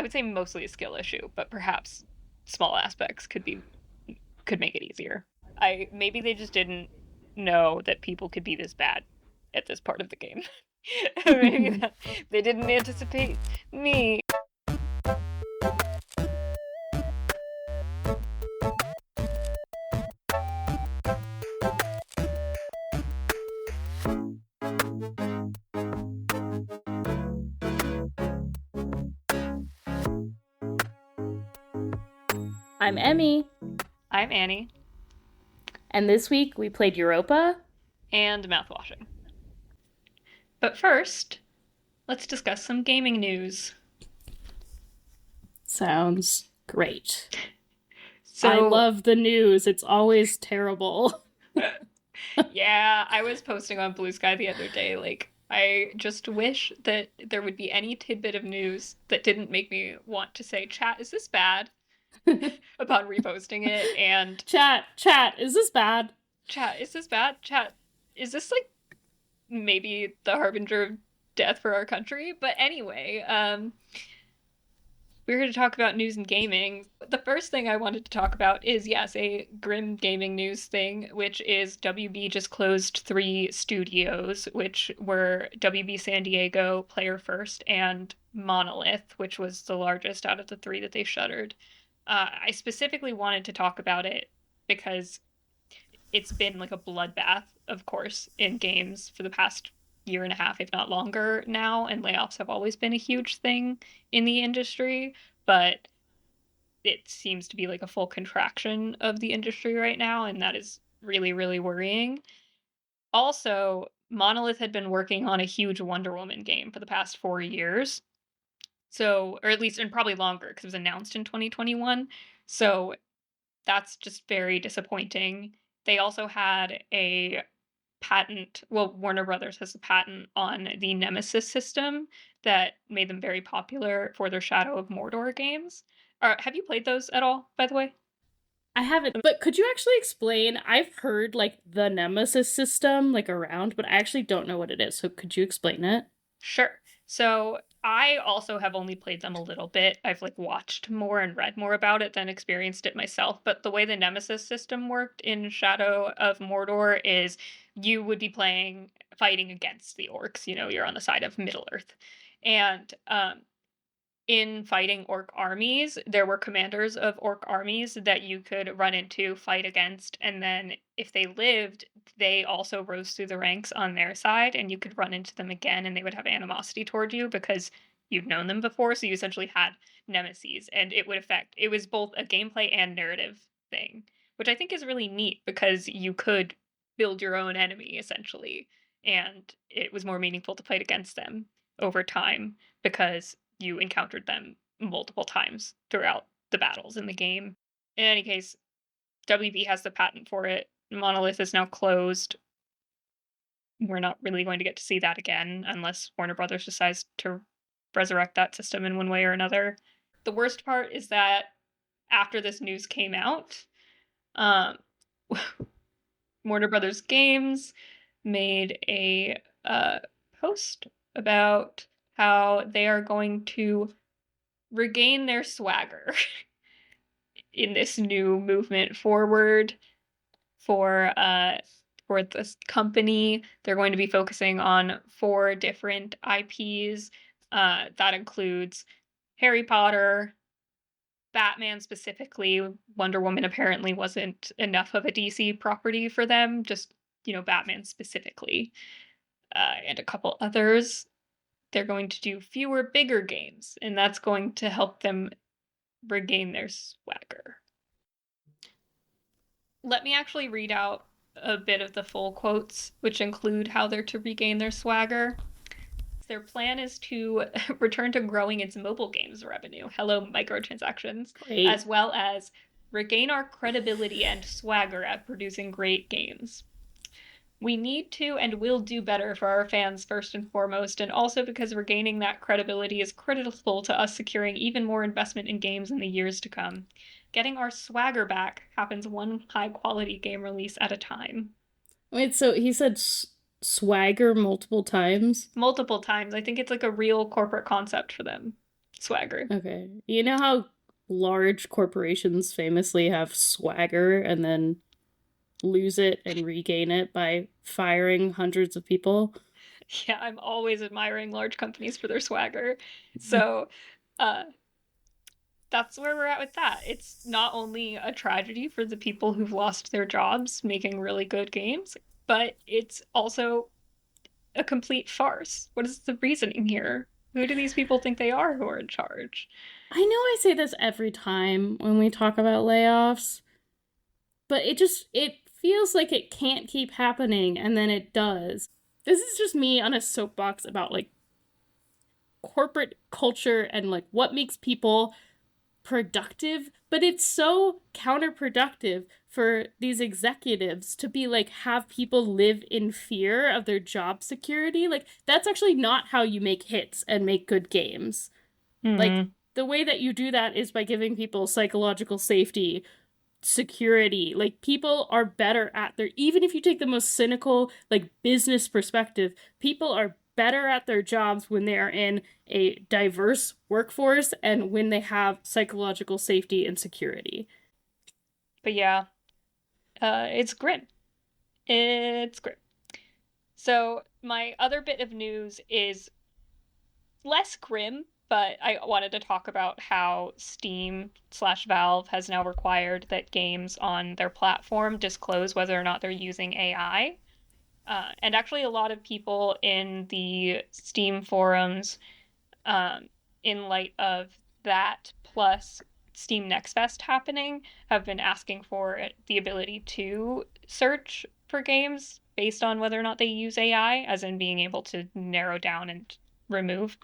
I would say mostly a skill issue, but perhaps small aspects could make it easier. Maybe they just didn't know that people could be this bad at this part of the game. Maybe they didn't anticipate me. I'm Emmy, I'm Annie. and this week we played Europa. And mouthwashing. But first, let's discuss some gaming news. Sounds great. So, I love the news. It's always terrible. yeah, I was posting on Blue Sky the other day, like, I just wish that there would be any tidbit of news that didn't make me want to say, chat, is this bad? Upon reposting it, and Chat, is this bad? Chat, is this bad? Chat, is this like maybe the harbinger of death for our country? But anyway, we're here to talk about news and gaming. The first thing I wanted to talk about is, yes, a grim gaming news thing, which is WB just closed 3 studios, which were WB San Diego, Player First, and Monolith, which was the largest out of the 3 that they shuttered. I specifically wanted to talk about it because it's been like a bloodbath, of course, in games for the past year and a half, if not longer now, and layoffs have always been a huge thing in the industry, but it seems to be like a full contraction of the industry right now, and that is really, really worrying. Also, Monolith had been working on a huge Wonder Woman game for the past 4 years. So, or at least, and probably longer, because it was announced in 2021. So that's just very disappointing. They also had a patent, well, Warner Brothers has a patent on the Nemesis system that made them very popular for their Shadow of Mordor games. Have you played those at all, by the way? I haven't, but could you actually explain? I've heard like the Nemesis system like around, but I actually don't know what it is. So could you explain it? Sure. So I also have only played them a little bit. I've like watched more and read more about it than experienced it myself. But the way the Nemesis system worked in Shadow of Mordor is you would be fighting against the orcs. You know, you're on the side of Middle Earth. And in fighting orc armies, there were commanders of orc armies that you could run into, fight against, and then if they lived, they also rose through the ranks on their side, and you could run into them again, and they would have animosity toward you because you'd known them before, so you essentially had nemesis, and it was both a gameplay and narrative thing, which I think is really neat because you could build your own enemy, essentially, and it was more meaningful to fight against them over time because you encountered them multiple times throughout the battles in the game. In any case, WB has the patent for it. Monolith is now closed. We're not really going to get to see that again unless Warner Brothers decides to resurrect that system in one way or another. The worst part is that after this news came out, Warner Brothers Games made a post about how they are going to regain their swagger in this new movement forward for this company. They're going to be focusing on 4 different IPs. That includes Harry Potter, Batman specifically. Wonder Woman apparently wasn't enough of a DC property for them, just, Batman specifically, and a couple others. They're going to do fewer, bigger games, and that's going to help them regain their swagger. Let me actually read out a bit of the full quotes, which include how they're to regain their swagger. Their plan is to return to growing its mobile games revenue, hello microtransactions, Great. as well as regain our credibility and swagger at producing great games. We need to and will do better for our fans first and foremost, and also because regaining that credibility is critical to us securing even more investment in games in the years to come. Getting our swagger back happens one high-quality game release at a time. Wait, so he said swagger multiple times? Multiple times. I think it's like a real corporate concept for them. Swagger. Okay. You know how large corporations famously have swagger and then lose it and regain it by firing hundreds of people? Yeah, I'm always admiring large companies for their swagger. So, uh, that's where we're at with that. It's not only a tragedy for the people who've lost their jobs making really good games, but it's also a complete farce. What is the reasoning here? Who do these people think they are who are in charge? I know I say this every time when we talk about layoffs, but it feels like it can't keep happening and then it does. This is just me on a soapbox about like corporate culture and like what makes people productive, but it's so counterproductive for these executives to be like have people live in fear of their job security. Like that's actually not how you make hits and make good games. Like Mm-hmm. the way that you do that is by giving people psychological safety, security. Like people are better at their, even if you take the most cynical like business perspective, people are better at their jobs when they are in a diverse workforce and when they have psychological safety and security. But yeah, it's grim. It's grim. So, my other bit of news is less grim, but I wanted to talk about how Steam/Valve has now required that games on their platform disclose whether or not they're using AI. And actually, a lot of people in the Steam forums, um, in light of that, plus Steam Next Fest happening, have been asking for the ability to search for games based on whether or not they use AI, as in being able to narrow down and remove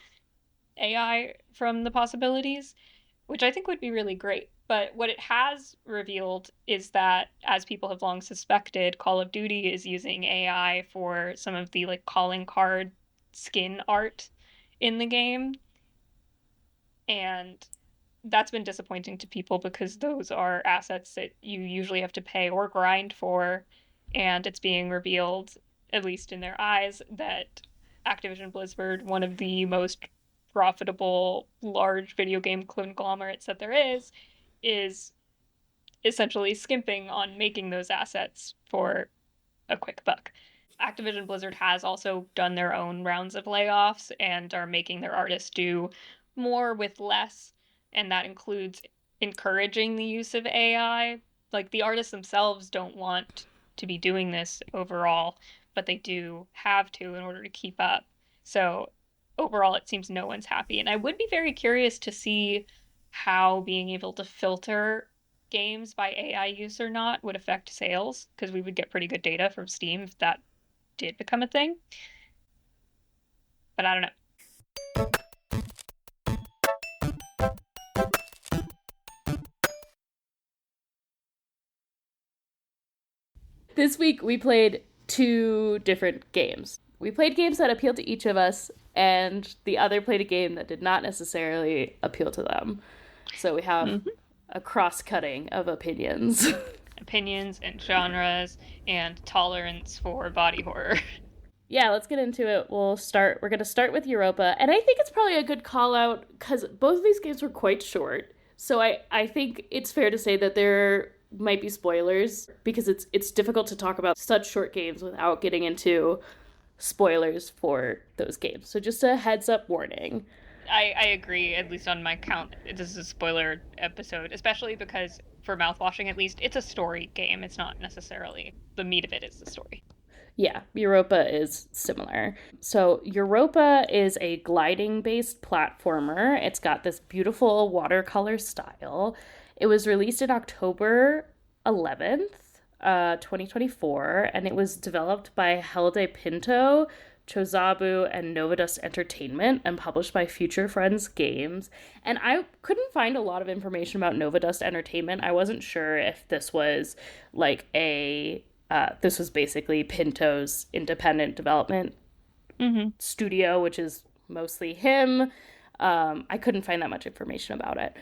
AI from the possibilities, which I think would be really great. But what it has revealed is that, as people have long suspected, Call of Duty is using AI for some of the like calling card skin art in the game. And that's been disappointing to people because those are assets that you usually have to pay or grind for. And it's being revealed, at least in their eyes, that Activision Blizzard, one of the most profitable large video game conglomerates that there is essentially skimping on making those assets for a quick buck. Activision Blizzard has also done their own rounds of layoffs and are making their artists do more with less, and that includes encouraging the use of AI. Like the artists themselves don't want to be doing this overall, but they do have to in order to keep up. So overall, it seems no one's happy. And I would be very curious to see how being able to filter games by AI use or not would affect sales, because we would get pretty good data from Steam if that did become a thing. But I don't know. This week we played two different games. We played games that appealed to each of us, and the other played a game that did not necessarily appeal to them. So we have Mm-hmm. a cross cutting of opinions. Opinions and genres and tolerance for body horror. Yeah, let's get into it. We're going to start with Europa. And I think it's probably a good call out because both of these games were quite short. So I think it's fair to say that there might be spoilers because it's difficult to talk about such short games without getting into spoilers for those games. So just a heads up warning. I agree, at least on my count. This is a spoiler episode, especially because for Mouthwashing, at least, it's a story game. It's not necessarily the meat of it is the story. Yeah, Europa is similar. So, Europa is a gliding based platformer. It's got this beautiful watercolor style. It was released in October 11th, 2024, and it was developed by Helde Pinto, Chozabu, and Novadust Entertainment and published by Future Friends Games. And I couldn't find a lot of information about Novadust Entertainment. I wasn't sure if this was like this was basically Pinto's independent development Mm-hmm. studio, which is mostly him. I couldn't find that much information about it.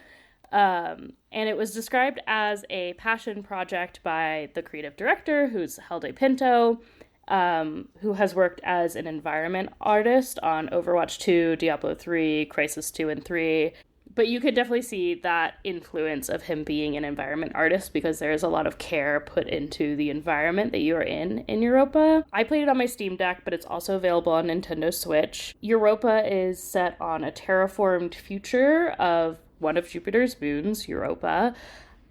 And it was described as a passion project by the creative director, who's Helde Pinto, who has worked as an environment artist on Overwatch 2, Diablo 3, Crisis 2 and 3. But you could definitely see that influence of him being an environment artist because there's a lot of care put into the environment that you are in Europa. I played it on my Steam Deck, but it's also available on Nintendo Switch. Europa is set on a terraformed future of one of Jupiter's moons, Europa.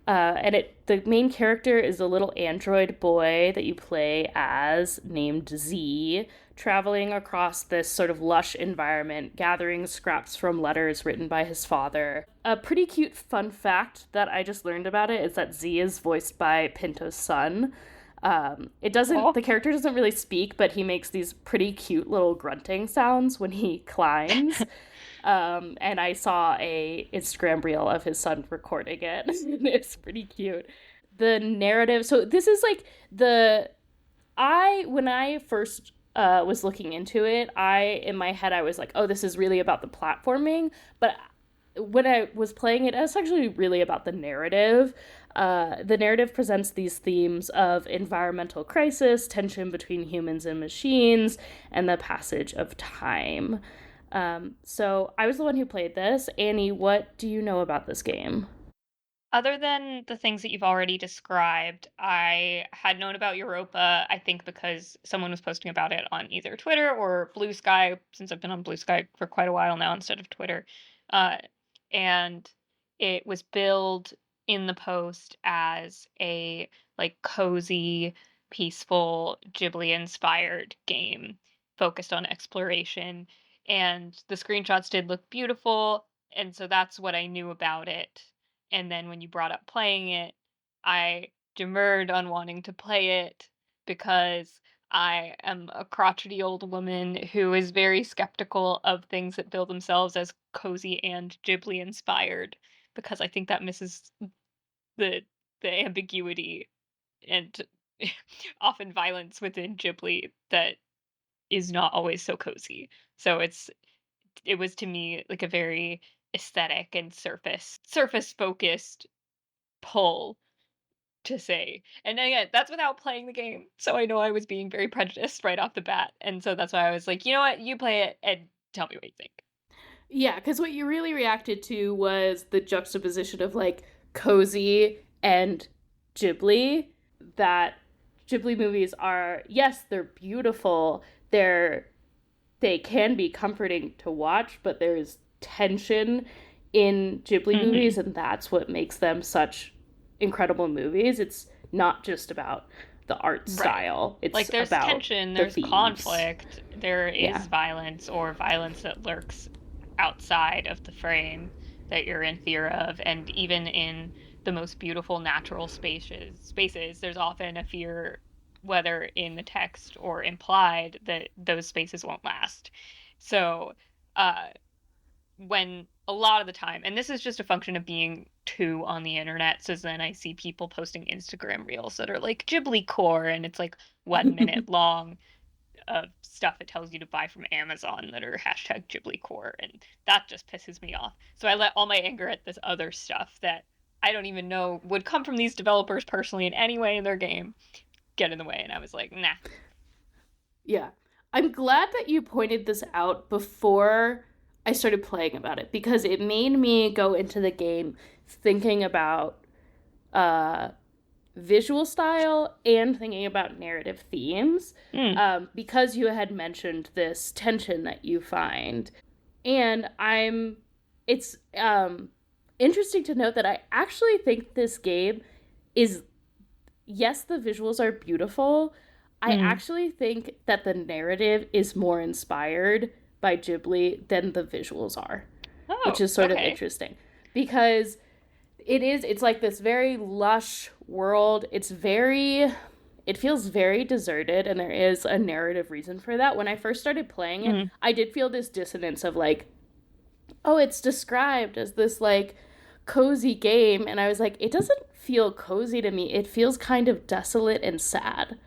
The main character is a little android boy that you play as named Z, traveling across this sort of lush environment, gathering scraps from letters written by his father. A pretty cute fun fact that I just learned about it is that Z is voiced by Pinto's son. The character doesn't really speak, but he makes these pretty cute little grunting sounds when he climbs. And I saw a Instagram reel of his son recording it. It's pretty cute. The narrative. So this is like when I first was looking into it, in my head I was like, oh, this is really about the platforming. But when I was playing it, it's actually really about the narrative. The narrative presents these themes of environmental crisis, tension between humans and machines, and the passage of time. So I was the one who played this. Annie, what do you know about this game? Other than the things that you've already described, I had known about Europa, I think because someone was posting about it on either Twitter or Blue Sky, since I've been on Blue Sky for quite a while now instead of Twitter. Uh, and it was billed in the post as a like cozy, peaceful, Ghibli-inspired game focused on exploration. And the screenshots did look beautiful, and so that's what I knew about it. And then when you brought up playing it, I demurred on wanting to play it because I am a crotchety old woman who is very skeptical of things that bill themselves as cozy and Ghibli inspired, because I think that misses the ambiguity and often violence within Ghibli that is not always so cozy. So it was to me like a very aesthetic and surface focused pull to say. And again, that's without playing the game. So I know I was being very prejudiced right off the bat. And so that's why I was like, you know what, you play it and tell me what you think. Yeah, because what you really reacted to was the juxtaposition of like cozy and Ghibli. That Ghibli movies are, yes, they're beautiful. They can be comforting to watch, but there's tension in Ghibli Mm-hmm. movies, and that's what makes them such incredible movies. It's not just about the art Right. style, Like it's there's about tension, the there's themes. conflict, there Yeah. is violence or violence that lurks outside of the frame that you're in fear of, and even in the most beautiful natural spaces there's often a fear, whether in the text or implied, that those spaces won't last. So uh when a lot of the time, and this is just a function of being two on the internet, so then I see people posting Instagram reels that are like Ghibli core, and it's like 1 minute long of stuff it tells you to buy from Amazon that are hashtag Ghibli core, and that just pisses me off. So I let all my anger at this other stuff that I don't even know would come from these developers personally in any way in their game get in the way, and I was like, nah. Yeah. I'm glad that you pointed this out before I started playing about it because it made me go into the game thinking about uh, visual style and thinking about narrative themes Mm, because you had mentioned this tension that you find. And it's interesting to note that I actually think this game is, yes, the visuals are beautiful. I mm. actually think that the narrative is more inspired by Ghibli than the visuals are, which Oh, is sort of okay. interesting because it's like this very lush world. It feels very deserted, and there is a narrative reason for that. When I first started playing it, Mm. I did feel this dissonance of like, oh, it's described as this like cozy game, and I was like, it doesn't feel cozy to me. It feels kind of desolate and sad.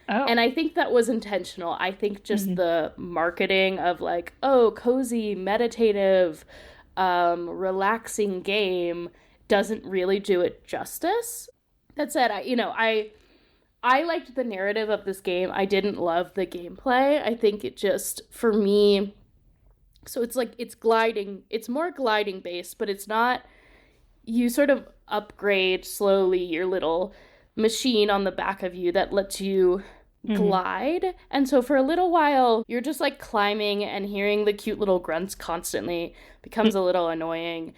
Oh. And I think that was intentional. I think just Mm-hmm. the marketing of like, oh, cozy, meditative, relaxing game doesn't really do it justice. That said, I liked the narrative of this game. I didn't love the gameplay. I think it just, for me, So it's like it's gliding, it's more gliding based, but it's not, you sort of upgrade slowly your little machine on the back of you that lets you Mm-hmm. glide. And so for a little while, you're just like climbing and hearing the cute little grunts constantly becomes a little annoying.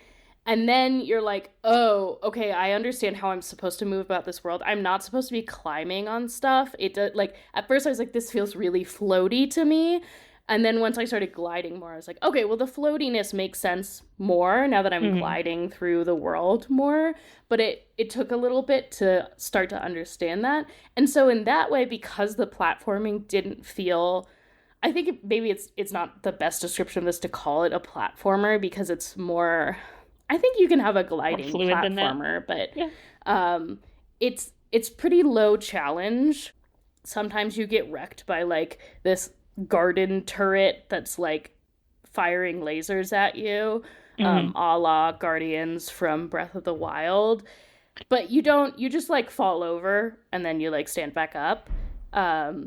And then you're like, oh, okay, I understand how I'm supposed to move about this world. I'm not supposed to be climbing on stuff. It does, like, at first I was like, this feels really floaty to me. And then once I started gliding more, I was like, okay, well, the floatiness makes sense more now that I'm Mm-hmm. gliding through the world more. But it took a little bit to start to understand that. And so in that way, because the platforming didn't feel, I think maybe it's not the best description of this to call it a platformer because it's more, I think you can have a More gliding fluid than that. platformer, but Yeah. um, it's pretty low challenge. Sometimes you get wrecked by like this garden turret that's like firing lasers at you, Mm-hmm. a la Guardians from Breath of the Wild. But you don't, you just like fall over and then you like stand back up.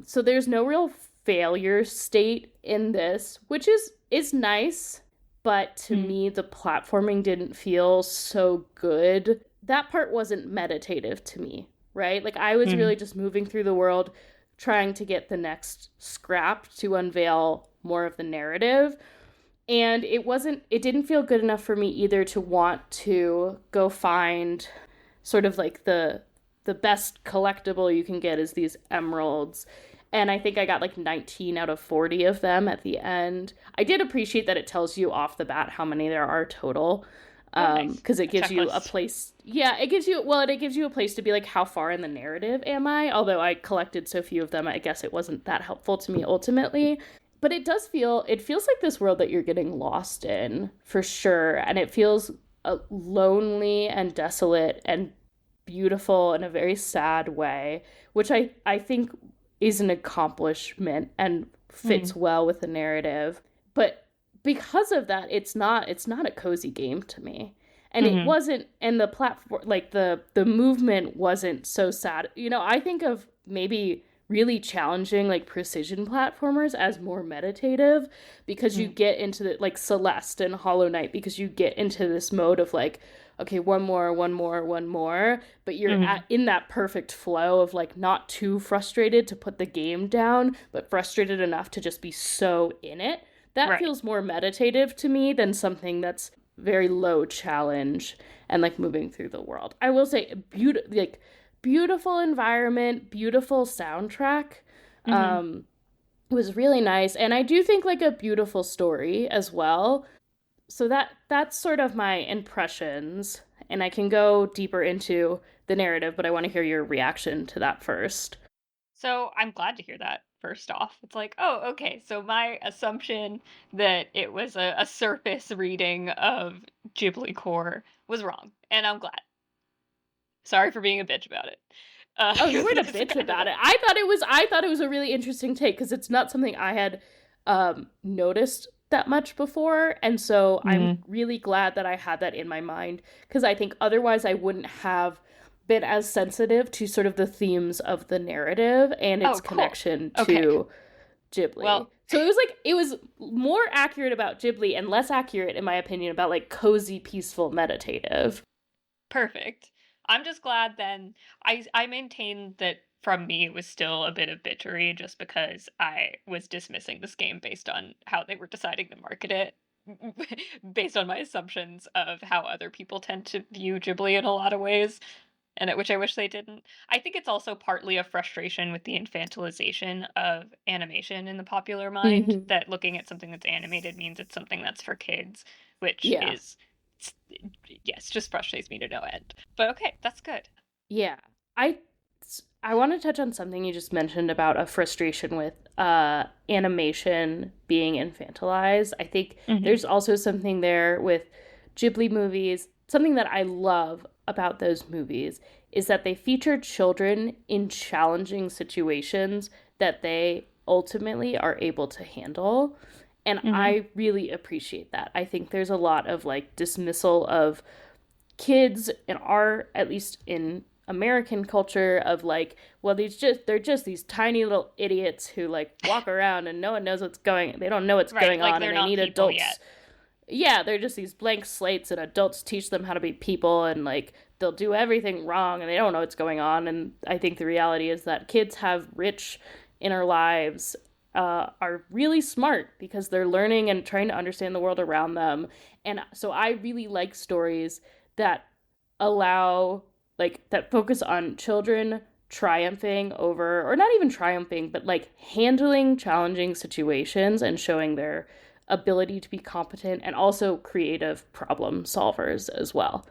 So there's no real failure state in this, which is nice, but to Mm-hmm. me the platforming didn't feel so good. That part wasn't meditative to me, right? Like I was Mm-hmm. really just moving through the world trying to get the next scrap to unveil more of the narrative. And it didn't feel good enough for me either to want to go find sort of like the best collectible you can get is these emeralds. And I think I got like 19 out of 40 of them at the end. I did appreciate that it tells you off the bat how many there are total. Oh, nice. Because it A gives you a checklist. place. Yeah, it gives you, well, it gives you a place to be like, how far in the narrative am I? Although I collected so few of them, I guess it wasn't that helpful to me ultimately. But it feels like this world that you're getting lost in for sure. And it feels lonely and desolate and beautiful in a very sad way, which I think is an accomplishment and Mm-hmm. fits well with the narrative. But because of that, it's not a cozy game to me. And it Mm-hmm. wasn't, and the platform, like the movement wasn't so sad. You know, I think of maybe really challenging like precision platformers as more meditative because you Mm-hmm. get into the like Celeste and Hollow Knight, because you get into this mode of like, okay, one more, one more, one more, but Mm-hmm. in that perfect flow of like not too frustrated to put the game down, but frustrated enough to just be so in it. That Right. feels more meditative to me than something that's very low challenge and like moving through the world. I will say beautiful environment, beautiful soundtrack. Mm-hmm. Was really nice, and I do think like a beautiful story as well. So that's sort of my impressions, and I can go deeper into the narrative, but I want to hear your reaction to that first. So I'm glad to hear that first off. It's like, oh, okay. So my assumption that it was a surface reading of Ghibli core was wrong. And I'm glad. Sorry for being a bitch about it. Oh, you weren't a Because bitch kind of about the. it. I thought it was a really interesting take because it's not something I had noticed that much before, and so I'm Mm-hmm. really glad that I had that in my mind because I think otherwise I wouldn't have been as sensitive to sort of the themes of the narrative and its Oh, cool. connection Okay. to Ghibli. Well, So it was like it was more accurate about Ghibli and less accurate, in my opinion, about like cozy, peaceful, meditative. perfect. I'm just glad then. I maintain that from me it was still a bit of bitchery just because I was dismissing this game based on how they were deciding to market it. Based on my assumptions of how other people tend to view Ghibli in a lot of ways, and at which I wish they didn't. I think it's also partly a frustration with the infantilization of animation in the popular mind, Mm-hmm. that looking at something that's animated means it's something that's for kids, which Yeah, is, yes, just frustrates me to no end. But okay, that's good. yeah. I I want to touch on something you just mentioned about a frustration with animation being infantilized. I think Hmm. there's also something there with Ghibli movies. Something that I love about those movies is that they feature children in challenging situations that they ultimately are able to handle. And Hmm. I really appreciate that. I think there's a lot of like dismissal of kids in our, at least in American culture of like, well, they're just these tiny little idiots who like walk around and no one knows they don't know what's Right, going like on, they're and they not need people adults. yet. Yeah, they're just these blank slates, and adults teach them how to be people, and like they'll do everything wrong and they don't know what's going on. And I think the reality is that kids have rich inner lives, are really smart because they're learning and trying to understand the world around them. And so I really like stories that allow, like, that focus on children triumphing over, or not even triumphing, but like handling challenging situations and showing their ability to be competent and also creative problem solvers as well.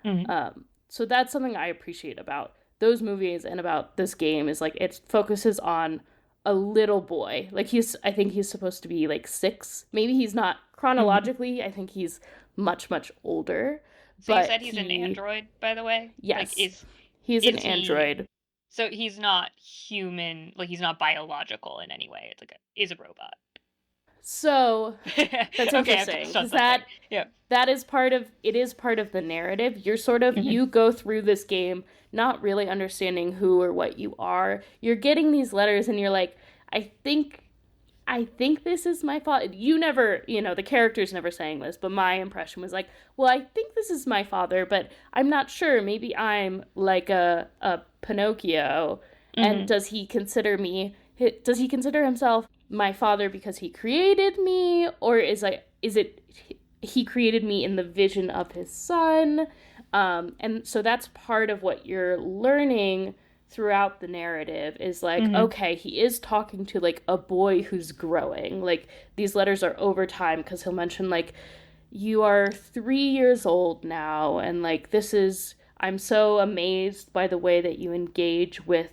Mm-hmm. So that's something I appreciate about those movies and about this game, is like it focuses on a little boy. Like I think he's supposed to be like 6. Maybe he's not Mm-hmm. chronologically. I think he's much, much older. So you But said he's an android, by the way? Like, yes, he's an is he, android. so he's not human, like he's not biological in any way. It's like is a robot. So that's Okay, I have to interesting touched on because something. Yeah. that is part of it, is part of the narrative. You're sort of, Mm-hmm. you go through this game not really understanding who or what you are. You're getting these letters and you're like, I think this is my father. You never, the character's never saying this, but my impression was like, well, I think this is my father, but I'm not sure. Maybe I'm like a Pinocchio. And Mm-hmm. does he consider himself my father because he created me, or is it he created me in the vision of his son? And so that's part of what you're learning throughout the narrative, is like, Mm-hmm. okay, he is talking to like a boy who's growing. Like these letters are over time, because he'll mention like, you are 3 years old now, and like I'm so amazed by the way that you engage with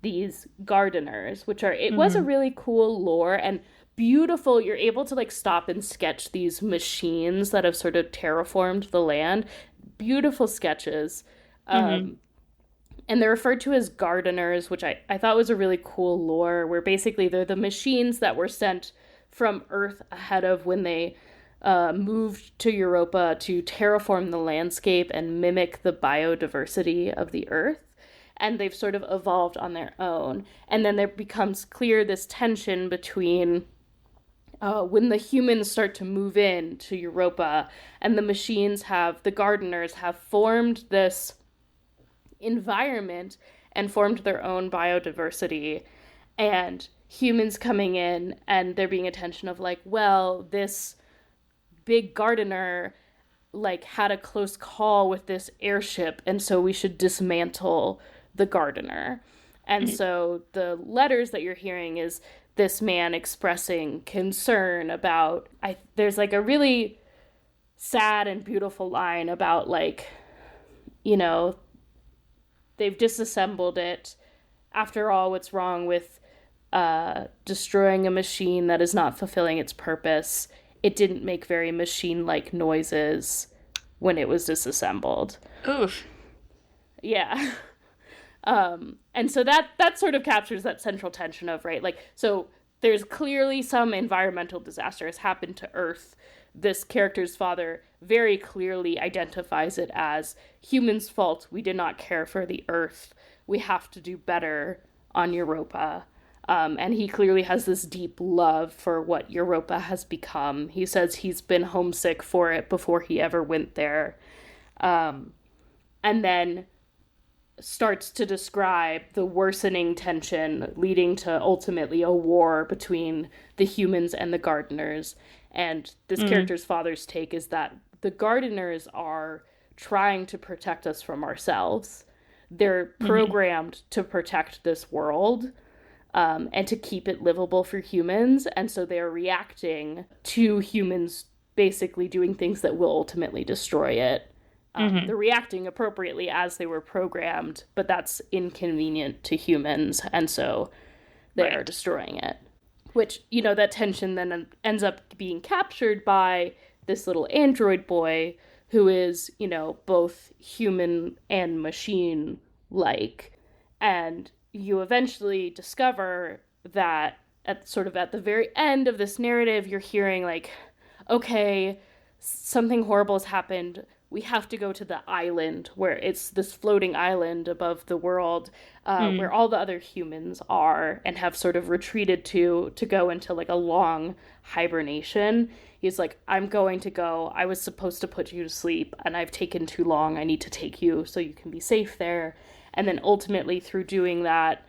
these gardeners, which are, it was a Mm-hmm. really cool lore and beautiful. You're able to like stop and sketch these machines that have sort of terraformed the land. Beautiful sketches. Mm-hmm. And they're referred to as gardeners, which I thought was a really cool lore, where basically they're the machines that were sent from Earth ahead of when they moved to Europa to terraform the landscape and mimic the biodiversity of the Earth. And they've sort of evolved on their own. And then there becomes clear this tension between when the humans start to move in to Europa, and the gardeners have formed this environment and formed their own biodiversity, and humans coming in and there being a tension of like, well, this big gardener like had a close call with this airship, and so we should dismantle the gardener. And so the letters that you're hearing is this man expressing concern about, there's like a really sad and beautiful line about like, you know, they've disassembled it. After all, what's wrong with destroying a machine that is not fulfilling its purpose? It didn't make very machine-like noises when it was disassembled. Oof. Yeah. And so that sort of captures that central tension of, right, like, so there's clearly some environmental disaster has happened to Earth. This character's father very clearly identifies it as humans' fault. We did not care for the Earth. We have to do better on Europa. And he clearly has this deep love for what Europa has become. He says he's been homesick for it before he ever went there. And then starts to describe the worsening tension leading to ultimately a war between the humans and the gardeners. And this Mm-hmm. character's father's take is that the gardeners are trying to protect us from ourselves. They're Mm-hmm. programmed to protect this world, and to keep it livable for humans. And so they're reacting to humans basically doing things that will ultimately destroy it. Mm-hmm. They're reacting appropriately as they were programmed, but that's inconvenient to humans, and so they are Right. destroying it. Which, that tension then ends up being captured by this little android boy who is, both human and machine like. And you eventually discover that at the very end of this narrative, you're hearing like, okay, something horrible has happened. we have to go to the island where it's this floating island above the world, Mm. where all the other humans are and have sort of retreated to go into like a long hibernation. He's like, I'm going to go. I was supposed to put you to sleep and I've taken too long. I need to take you so you can be safe there. And then ultimately through doing that,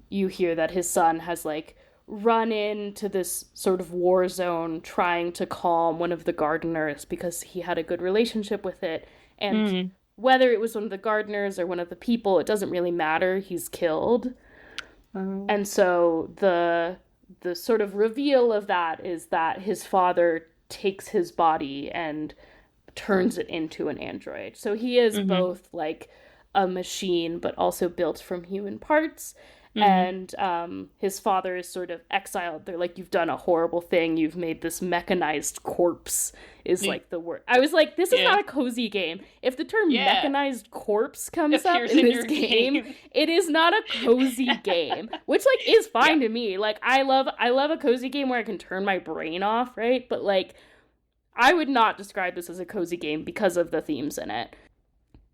you hear that his son has like run into this sort of war zone trying to calm one of the gardeners because he had a good relationship with it. And Mm. whether it was one of the gardeners or one of the people, it doesn't really matter. He's killed. Oh. And so the sort of reveal of that is that his father takes his body and turns it into an android. So he is Mm-hmm. both like a machine, but also built from human parts. Mm-hmm. And his father is sort of exiled. They're like, you've done a horrible thing. You've made this mechanized corpse, is like the word. I was like, this is Yeah. not a cozy game. If the term Yeah. mechanized corpse comes up Appears in in this your game, game. it is not a cozy game, which like is fine to me. Like I love a cozy game where I can turn my brain off, right? But like I would not describe this as a cozy game because of the themes in it.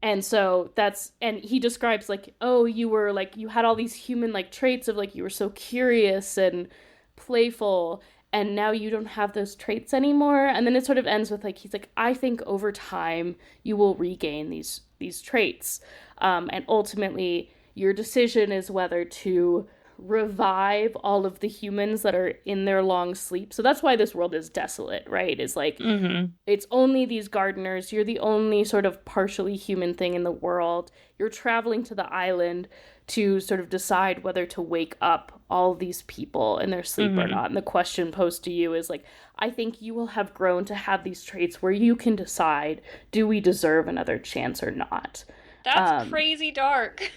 And so and he describes like, oh, you were like, you had all these human like traits of like, you were so curious and playful, and now you don't have those traits anymore. And then it sort of ends with like, he's like, I think over time you will regain these traits. And ultimately your decision is whether to revive all of the humans that are in their long sleep. So that's why this world is desolate, right? Is like Mm-hmm. it's only these gardeners. You're the only sort of partially human thing in the world. You're traveling to the island to sort of decide whether to wake up all these people in their sleep or Mm-hmm. not. And the question posed to you is like, I think you will have grown to have these traits where you can decide, do we deserve another chance or not? That's Um, crazy dark.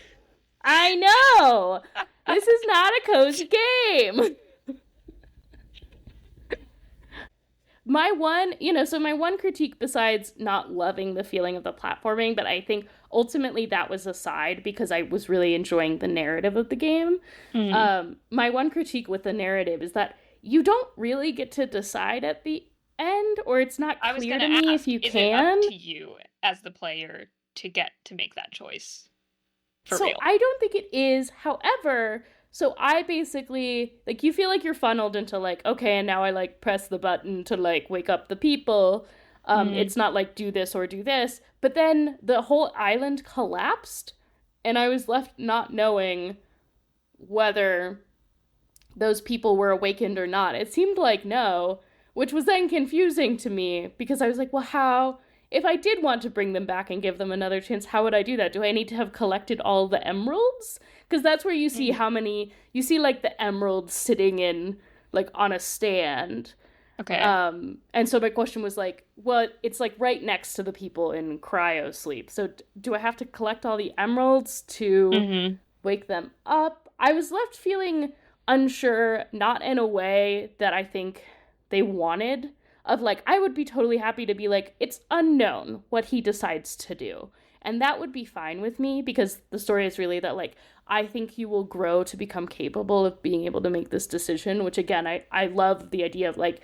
I know! This is not a cozy game! My one critique besides not loving the feeling of the platforming, but I think ultimately that was aside because I was really enjoying the narrative of the game. Mm. My one critique with the narrative is that you don't really get to decide at the end, or it's not I was clear gonna to me if ask, you is it up can. to you as the player to get to make that choice? For So real. I don't think it is. However, so I basically like you feel like you're funneled into like, okay, and now I like press the button to like wake up the people. Mm. It's not like do this or do this. But then the whole island collapsed and I was left not knowing whether those people were awakened or not. It seemed like no, which was then confusing to me because I was like, well, how? If I did want to bring them back and give them another chance, how would I do that? Do I need to have collected all the emeralds? Because that's where you see Mm. how many, you see like the emeralds sitting in, like on a stand. Okay. And so my question was like, well, it's like right next to the people in cryo sleep. So do I have to collect all the emeralds to Mm-hmm. wake them up? I was left feeling unsure, not in a way that I think they wanted. Of like, I would be totally happy to be like, it's unknown what he decides to do. And that would be fine with me because the story is really that, like, I think you will grow to become capable of being able to make this decision, which again, I love the idea of like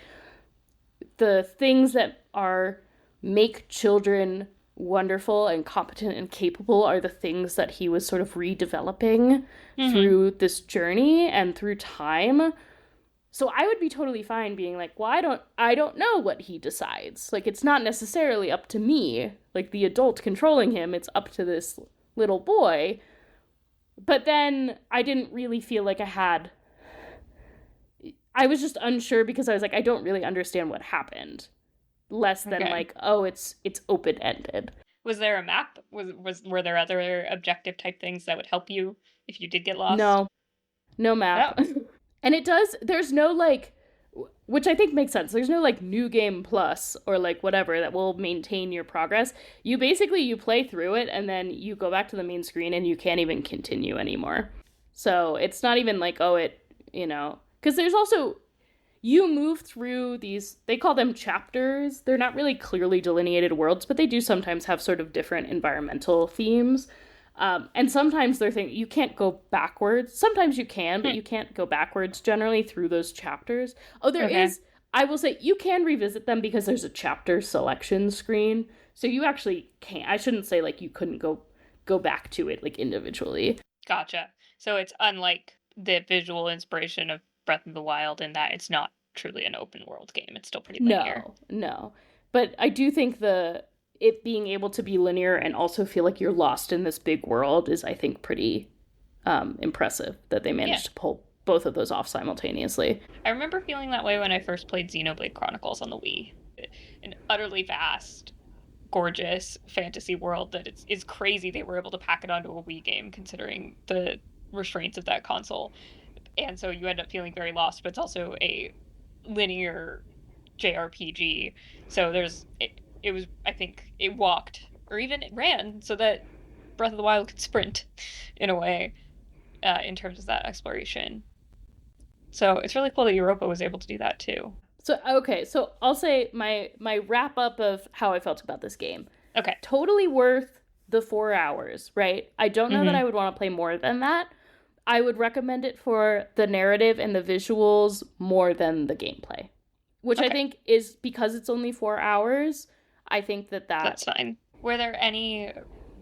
the things that are make children wonderful and competent and capable are the things that he was sort of redeveloping Mm-hmm. through this journey and through time. So I would be totally fine being like, well, I don't know what he decides. Like it's not necessarily up to me, like the adult controlling him, it's up to this little boy. But then I didn't really feel like I was just unsure because I was like, I don't really understand what happened. Less than Okay. like, oh, it's open ended. Was there a map? Were there other objective type things that would help you if you did get lost? No, no Oh. map. And there's no like, which I think makes sense. There's no like new game plus or like whatever that will maintain your progress. You play through it and then you go back to the main screen and you can't even continue anymore. So it's not even like, oh, because there's also, you move through these, they call them chapters. They're not really clearly delineated worlds, but they do sometimes have sort of different environmental themes. And sometimes they're thinking you can't go backwards. Sometimes you can, but Hmm. you can't go backwards generally through those chapters. Oh, there Okay. is, I will say, you can revisit them because there's a chapter selection screen. So you actually can't. I shouldn't say like you couldn't go back to it like individually. Gotcha. So it's unlike the visual inspiration of Breath of the Wild in that it's not truly an open world game. It's still pretty linear. No. But I do think the it being able to be linear and also feel like you're lost in this big world is, I think, pretty impressive that they Yeah. managed to pull both of those off simultaneously. I remember feeling that way when I first played Xenoblade Chronicles on the Wii. An utterly vast, gorgeous fantasy world that is crazy they were able to pack it onto a Wii game considering the restraints of that console. And so you end up feeling very lost, but it's also a linear JRPG. So it was, I think it walked or even it ran so that Breath of the Wild could sprint in a way, in terms of that exploration. So it's really cool that Europa was able to do that too. So okay, so I'll say my wrap up of how I felt about this game. Okay. Totally worth the 4 hours, right? I don't know that Mm-hmm. I would want to play more than that. I would recommend it for the narrative and the visuals more than the gameplay, which I Okay. think is because it's only 4 hours. I think That's fine. Were there any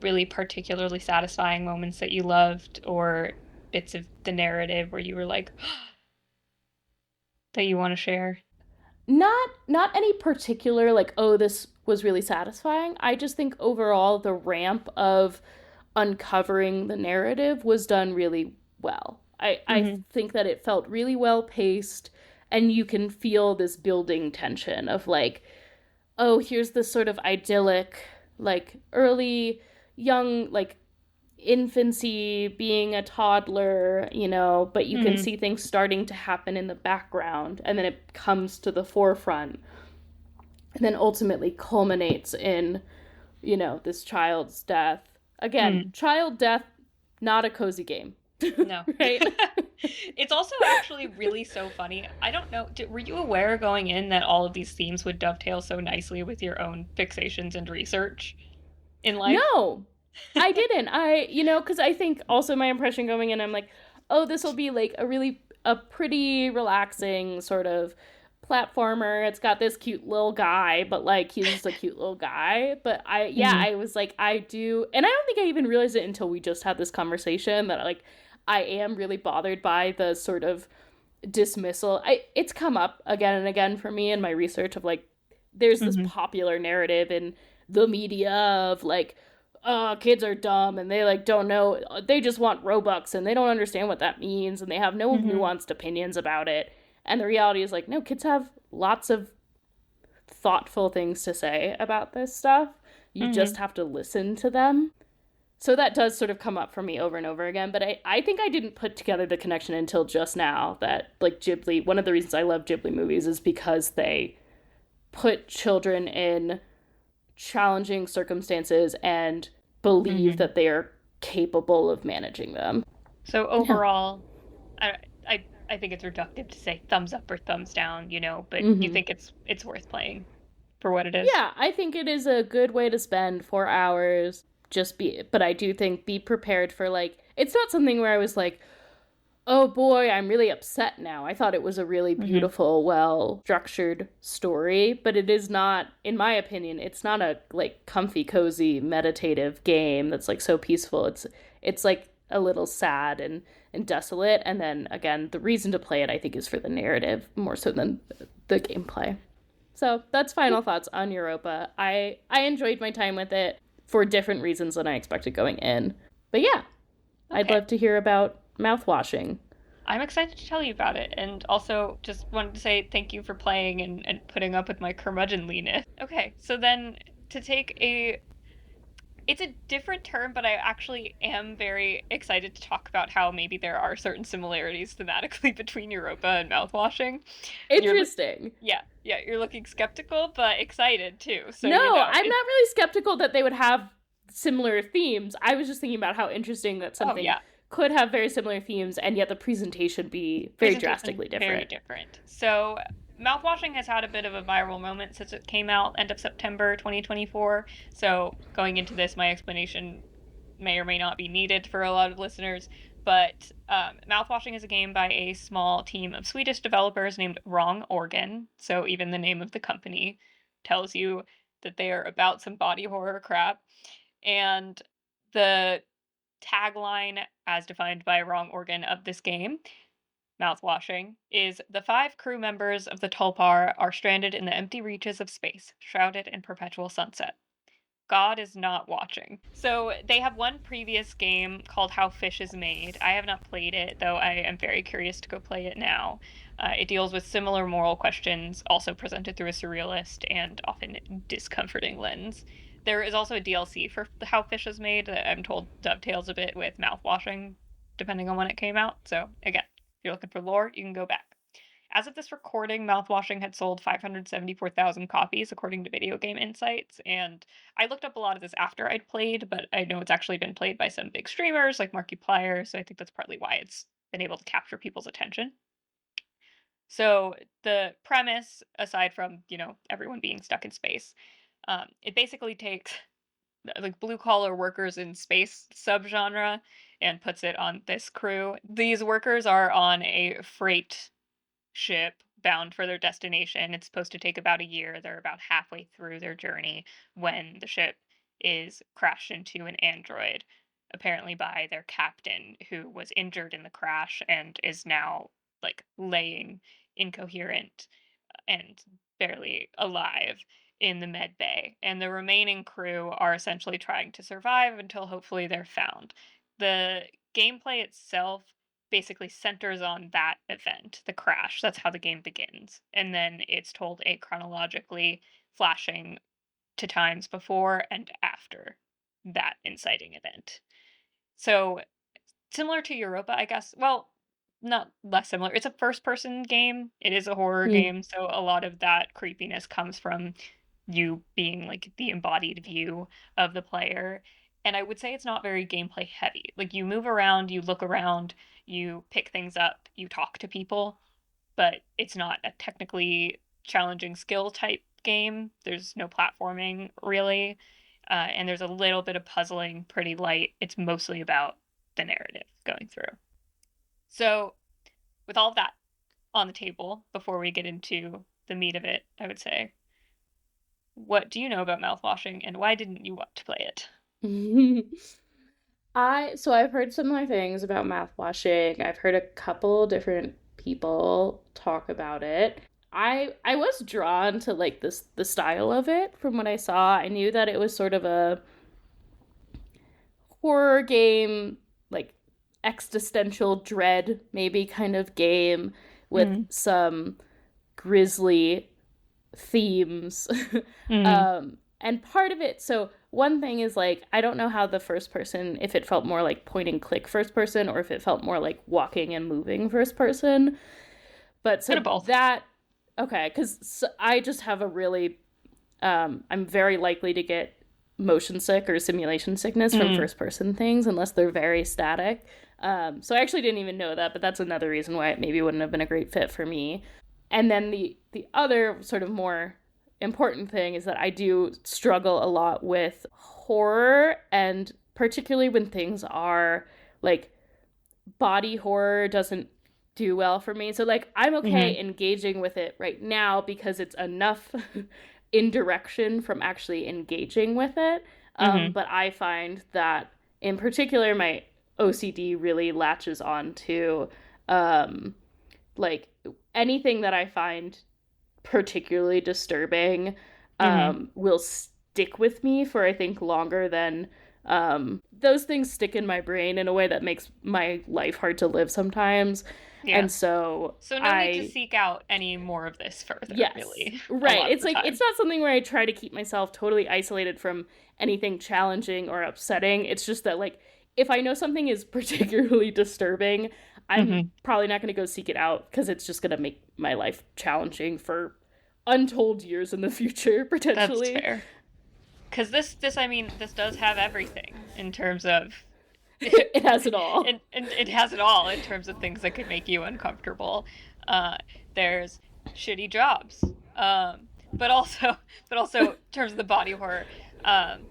really particularly satisfying moments that you loved or bits of the narrative where you were like, that you want to share? not any particular like, oh, this was really satisfying. I just think overall the ramp of uncovering the narrative was done really well. I Mm-hmm. think that it felt really well paced, and you can feel this building tension of like, oh, here's this sort of idyllic, like early young, like infancy, being a toddler, but you can Mm-hmm. see things starting to happen in the background, and then it comes to the forefront, and then ultimately culminates in, this child's death. Again, Mm. child death, not a cozy game. No. Right? It's also actually really so funny. I don't know, were you aware going in that all of these themes would dovetail so nicely with your own fixations and research in life? No, I didn't. Because I think also my impression going in, I'm like, oh, this will be like a pretty relaxing sort of platformer. It's got this cute little guy, but like he's just a cute little guy. But Mm-hmm. I was like, I do, and I don't think I even realized it until we just had this conversation that like I am really bothered by the sort of dismissal. It's come up again and again for me in my research of like, there's this Mm-hmm. popular narrative in the media of like, kids are dumb and they like don't know, they just want Robux and they don't understand what that means and they have no Mm-hmm. nuanced opinions about it. And the reality is like, no, kids have lots of thoughtful things to say about this stuff. You Mm-hmm. just have to listen to them. So that does sort of come up for me over and over again, but I think I didn't put together the connection until just now that like Ghibli, one of the reasons I love Ghibli movies is because they put children in challenging circumstances and believe Mm-hmm. that they are capable of managing them. So Yeah. overall, I, I think it's reductive to say thumbs up or thumbs down, but you Mm-hmm. think it's worth playing for what it is. Yeah, I think it is a good way to spend 4 hours. But I do think be prepared for like, it's not something where I was like, oh boy, I'm really upset now. I thought it was a really Mm-hmm. beautiful, well structured story, but it is not, in my opinion, it's not a like comfy, cozy, meditative game that's like so peaceful. It's like a little sad and desolate. And then again, the reason to play it, I think, is for the narrative more so than the gameplay. So that's final thoughts on Europa. I enjoyed my time with it for different reasons than I expected going in. But yeah, I'd Okay. love to hear about mouthwashing. I'm excited to tell you about it, and also just wanted to say thank you for playing and putting up with my curmudgeonliness. Okay, so then to take a it's a different term, but I actually am very excited to talk about how maybe there are certain similarities thematically between Europa and mouthwashing. You're, Interesting. yeah, you're looking skeptical, but excited too. So No, I'm it. not really skeptical that they would have similar themes. I was just thinking about how interesting that Oh something yeah, could have very similar themes and yet the presentation be very presentation drastically very different. different. So mouthwashing has had a bit of a viral moment since it came out end of September 2024. So going into this, my explanation may or may not be needed for a lot of listeners. But Mouthwashing is a game by a small team of Swedish developers named Wrong Organ. So even the name of the company tells you that they are about some body horror crap. And the tagline, as defined by Wrong Organ of this game, Mouthwashing, is the 5 crew members of the Tulpar are stranded in the empty reaches of space, shrouded in perpetual sunset. God is not watching. So they have one previous game called How Fish is Made. I have not played it, though I am very curious to go play it now. It deals with similar moral questions, also presented through a surrealist and often discomforting lens. There is also a DLC for How Fish is Made that I'm told dovetails a bit with Mouthwashing, depending on when it came out. So again, if you're looking for lore, you can go back. As of this recording, Mouthwashing had sold 574,000 copies, according to Video Game Insights, and I looked up a lot of this after I'd played, but I know it's actually been played by some big streamers like Markiplier, so I think that's partly why it's been able to capture people's attention. So the premise, aside from, everyone being stuck in space, it basically takes like blue collar workers in space subgenre and puts it on this crew. These workers are on a freight ship bound for their destination. It's supposed to take about a year. They're about halfway through their journey when the ship is crashed into an android, apparently by their captain, who was injured in the crash and is now like laying incoherent and barely alive in the med bay. And the remaining crew are essentially trying to survive until hopefully they're found. The gameplay itself basically centers on that event, the crash. That's how the game begins. And then it's told a chronologically flashing to times before and after that inciting event. So similar to Europa, I guess. Well, not less similar. It's a first person game. It is a horror Mm. game, so a lot of that creepiness comes from you being like the embodied view of the player. And I would say it's not very gameplay heavy. Like you move around, you look around, you pick things up, you talk to people, but it's not a technically challenging skill type game. There's no platforming really. And there's a little bit of puzzling, pretty light. It's mostly about the narrative going through. So, with all of that on the table, before we get into the meat of it, I would say, what do you know about mouthwashing and why didn't you want to play it? I've heard similar things about mouthwashing. I've heard a couple different people talk about it. I was drawn to like the style of it from what I saw. I knew that it was sort of a horror game, like existential dread maybe kind of game with Mm. some grisly themes. Mm. And part of it, so one thing is like, I don't know how the first person, if it felt more like point and click first person or if it felt more like walking and moving first person. But Bit so of both. that, okay, because I just have a really, I'm very likely to get motion sick or simulation sickness from Mm. first person things unless they're very static. So I actually didn't even know that, but that's another reason why it maybe wouldn't have been a great fit for me. And then the other sort of more important thing is that I do struggle a lot with horror, and particularly when things are like body horror doesn't do well for me. So like I'm Mm-hmm. okay engaging with it right now because it's enough indirection from actually engaging with it. Mm-hmm. But I find that in particular my OCD really latches on to um, like anything that I find particularly disturbing Mm-hmm. will stick with me for I think longer than those things stick in my brain in a way that makes my life hard to live sometimes. Yeah. And so So no need to I seek out any more of this further, yes, really, a right. lot of It's the like it's time. not something where I try to keep myself totally isolated from anything challenging or upsetting. It's just that like if I know something is particularly disturbing, I'm Mm-hmm. probably not going to go seek it out because it's just going to make my life challenging for untold years in the future That's potentially. fair. Because I mean, this does have everything in terms of It has it all. and it has it all in terms of things that could make you uncomfortable. Uh, there's shitty jobs, but also in terms of the body horror, um,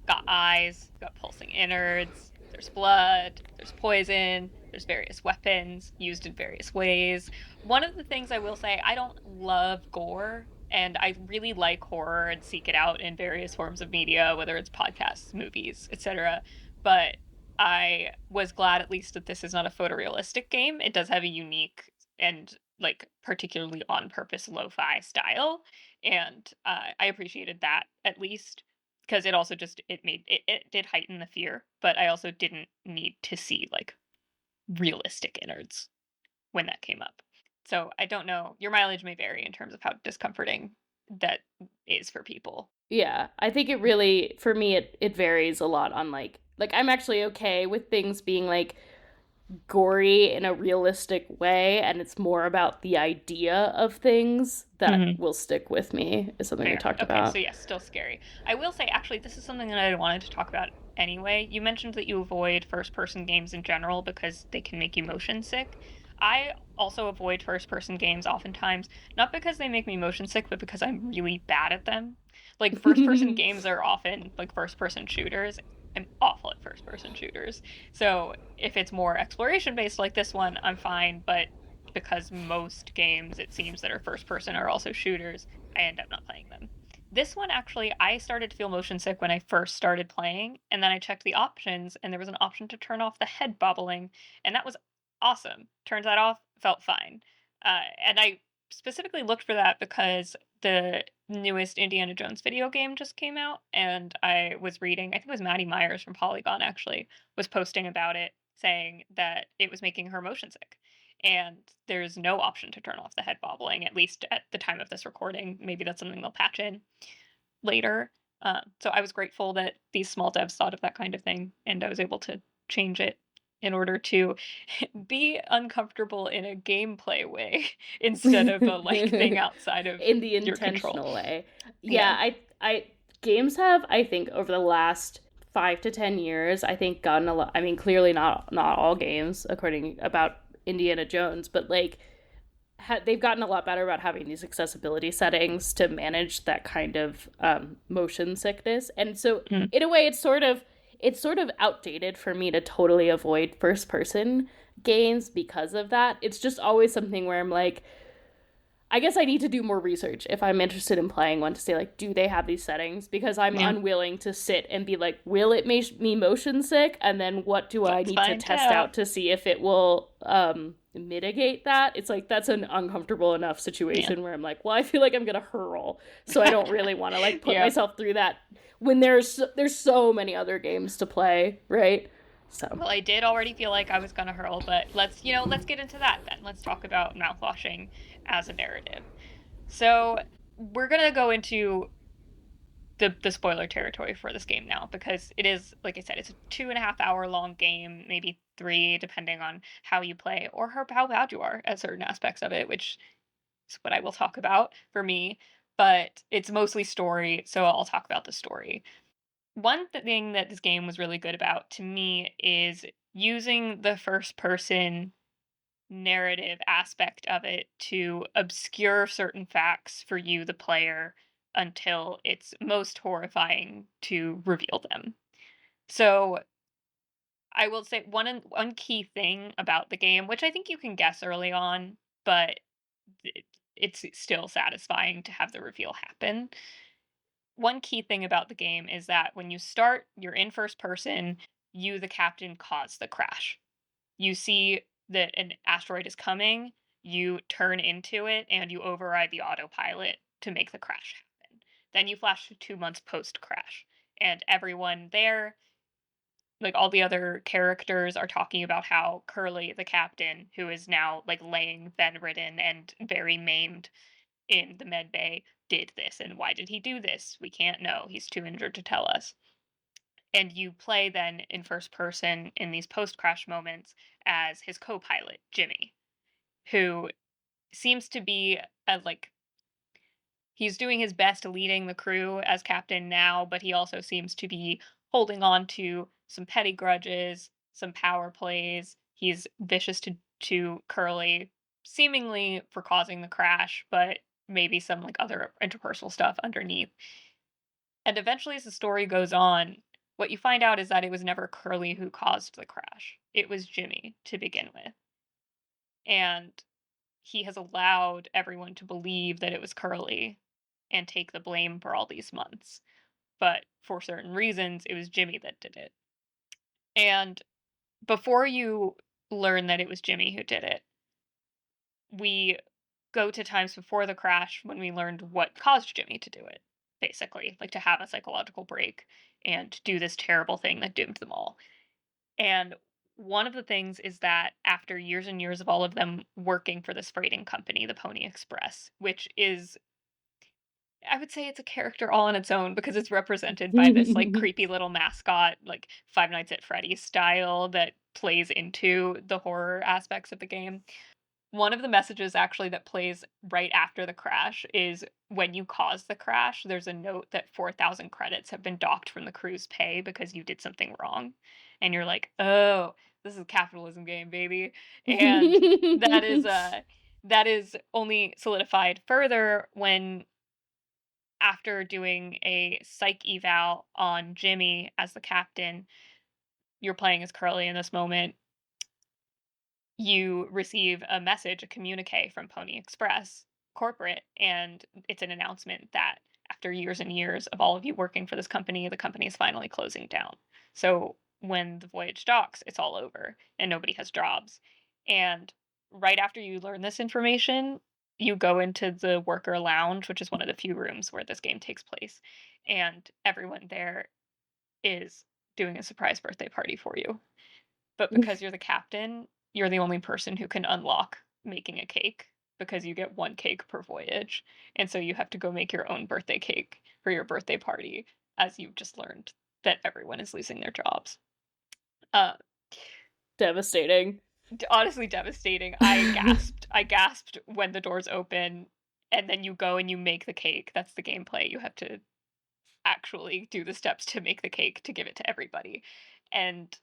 got eyes, got pulsing innards. There's blood. There's poison. There's various weapons used in various ways. One of the things I will say, I don't love gore. and I really like horror and seek it out in various forms of media, whether it's podcasts, movies, etc. But I was glad at least that this is not a photorealistic game. It does have a unique and like particularly on purpose lo-fi style, and I appreciated that at least because it also just it did heighten the fear, but I also didn't need to see like realistic innards when that came up. So I don't know. Your mileage may vary in terms of how discomforting that is for people. Yeah, I think it really, for me, it varies a lot on like I'm actually okay with things being like gory in a realistic way, and it's more about the idea of things that Mm-hmm. will stick with me, is something we Fair. talked Okay, so about. yes, still scary. I will say, actually, this is something that I wanted to talk about anyway. You mentioned that you avoid first person games in general because they can make you motion sick. I also avoid first person games oftentimes, not because they make me motion sick, but because I'm really bad at them. Like, first person games are often like first person shooters. I'm awful at first person shooters. So if it's more exploration based like this one, I'm fine, but because most games it seems that are first person are also shooters, I end up not playing them. This one actually, I started to feel motion sick when I first started playing, and then I checked the options, and there was an option to turn off the head bobbling, and that was awesome. Turns that off, felt fine. And I specifically looked for that because the newest Indiana Jones video game just came out, and I was reading, I think it was Maddie Myers from Polygon actually, was posting about it, saying that it was making her motion sick, and there's no option to turn off the head bobbling, at least at the time of this recording. Maybe that's something they'll patch in later. So I was grateful that these small devs thought of that kind of thing, and I was able to change it in order to be uncomfortable in a gameplay way instead of a like thing outside of In the your control. intentional way. Yeah. Yeah, I games have, I think, over the last 5 to 10 years, I think gotten a lot. I mean, clearly not all games, according about Indiana Jones, but like they've gotten a lot better about having these accessibility settings to manage that kind of motion sickness. And so, Mm. in a way, it's sort of outdated for me to totally avoid first person games because of that. It's just always something where I'm like, I guess I need to do more research if I'm interested in playing one to say like, do they have these settings? Because I'm Yeah. unwilling to sit and be like, will it make me motion sick? And then what do I Let's need to find test out. out to see if it will mitigate that? It's like that's an uncomfortable enough Yeah. situation where I'm like, well, I feel like I'm gonna hurl, so I don't really want to like put Yeah. myself through that when there's so many other games to play, right? So Well, I did already feel like I was gonna hurl, but let's get into that then. Let's talk about mouthwashing as a narrative. So we're gonna go into the spoiler territory for this game now because it is, like I said, it's a 2.5 hour long game, maybe three, depending on how you play or how bad you are at certain aspects of it, which is what I will talk about for me. But it's mostly story, so I'll talk about the story. One thing that this game was really good about to me is using the first person narrative aspect of it to obscure certain facts for you, the player, until it's most horrifying to reveal them. So I will say one key thing about the game, which I think you can guess early on, but it's still satisfying to have the reveal happen. One key thing about the game is that when you start, you're in first person, you, the captain, cause the crash. You see that an asteroid is coming, you turn into it, and you override the autopilot to make the crash happen. Then you flash to 2 months post crash, and everyone there, like all the other characters, are talking about how Curly, the captain, who is now like laying bedridden and very maimed in the med bay, did this. And why did he do this? We can't know. He's too injured to tell us. And you play then in first person in these post crash moments as his co pilot, Jimmy, who seems to be like, he's doing his best leading the crew as captain now, but he also seems to be holding on to some petty grudges, some power plays. He's vicious to Curly, seemingly for causing the crash, but maybe some like other interpersonal stuff underneath. And eventually, as the story goes on, what you find out is that it was never Curly who caused the crash. It was Jimmy to begin with. And he has allowed everyone to believe that it was Curly. and take the blame for all these months. But for certain reasons, it was Jimmy that did it. And before you learn that it was Jimmy who did it, we go to times before the crash when we learned what caused Jimmy to do it, basically, like to have a psychological break and do this terrible thing that doomed them all. And one of the things is that after years and years of all of them working for this freighting company, the Pony Express, which is, I would say it's a character all on its own because it's represented by this like creepy little mascot, like Five Nights at Freddy's style that plays into the horror aspects of the game. One of the messages actually that plays right after the crash is when you cause the crash, there's a note that 4,000 credits have been docked from the crew's pay because you did something wrong. And you're like, "Oh, this is a capitalism game, baby." And that is that is only solidified further when after doing a psych eval on Jimmy as the captain, you're playing as Curly in this moment, you receive a message, a communique from Pony Express corporate, and it's an announcement that after years and years of all of you working for this company, the company is finally closing down. So when the voyage docks, it's all over and nobody has jobs. And right after you learn this information, you go into the worker lounge, which is one of the few rooms where this game takes place, and everyone there is doing a surprise birthday party for you. But because you're the captain, you're the only person who can unlock making a cake because you get one cake per voyage. And so you have to go make your own birthday cake for your birthday party as you've just learned that everyone is losing their jobs. Uh, Devastating. Honestly devastating. I gasped. I gasped when the doors open and then you go and you make the cake. That's the gameplay. You have to actually do the steps to make the cake to give it to everybody. And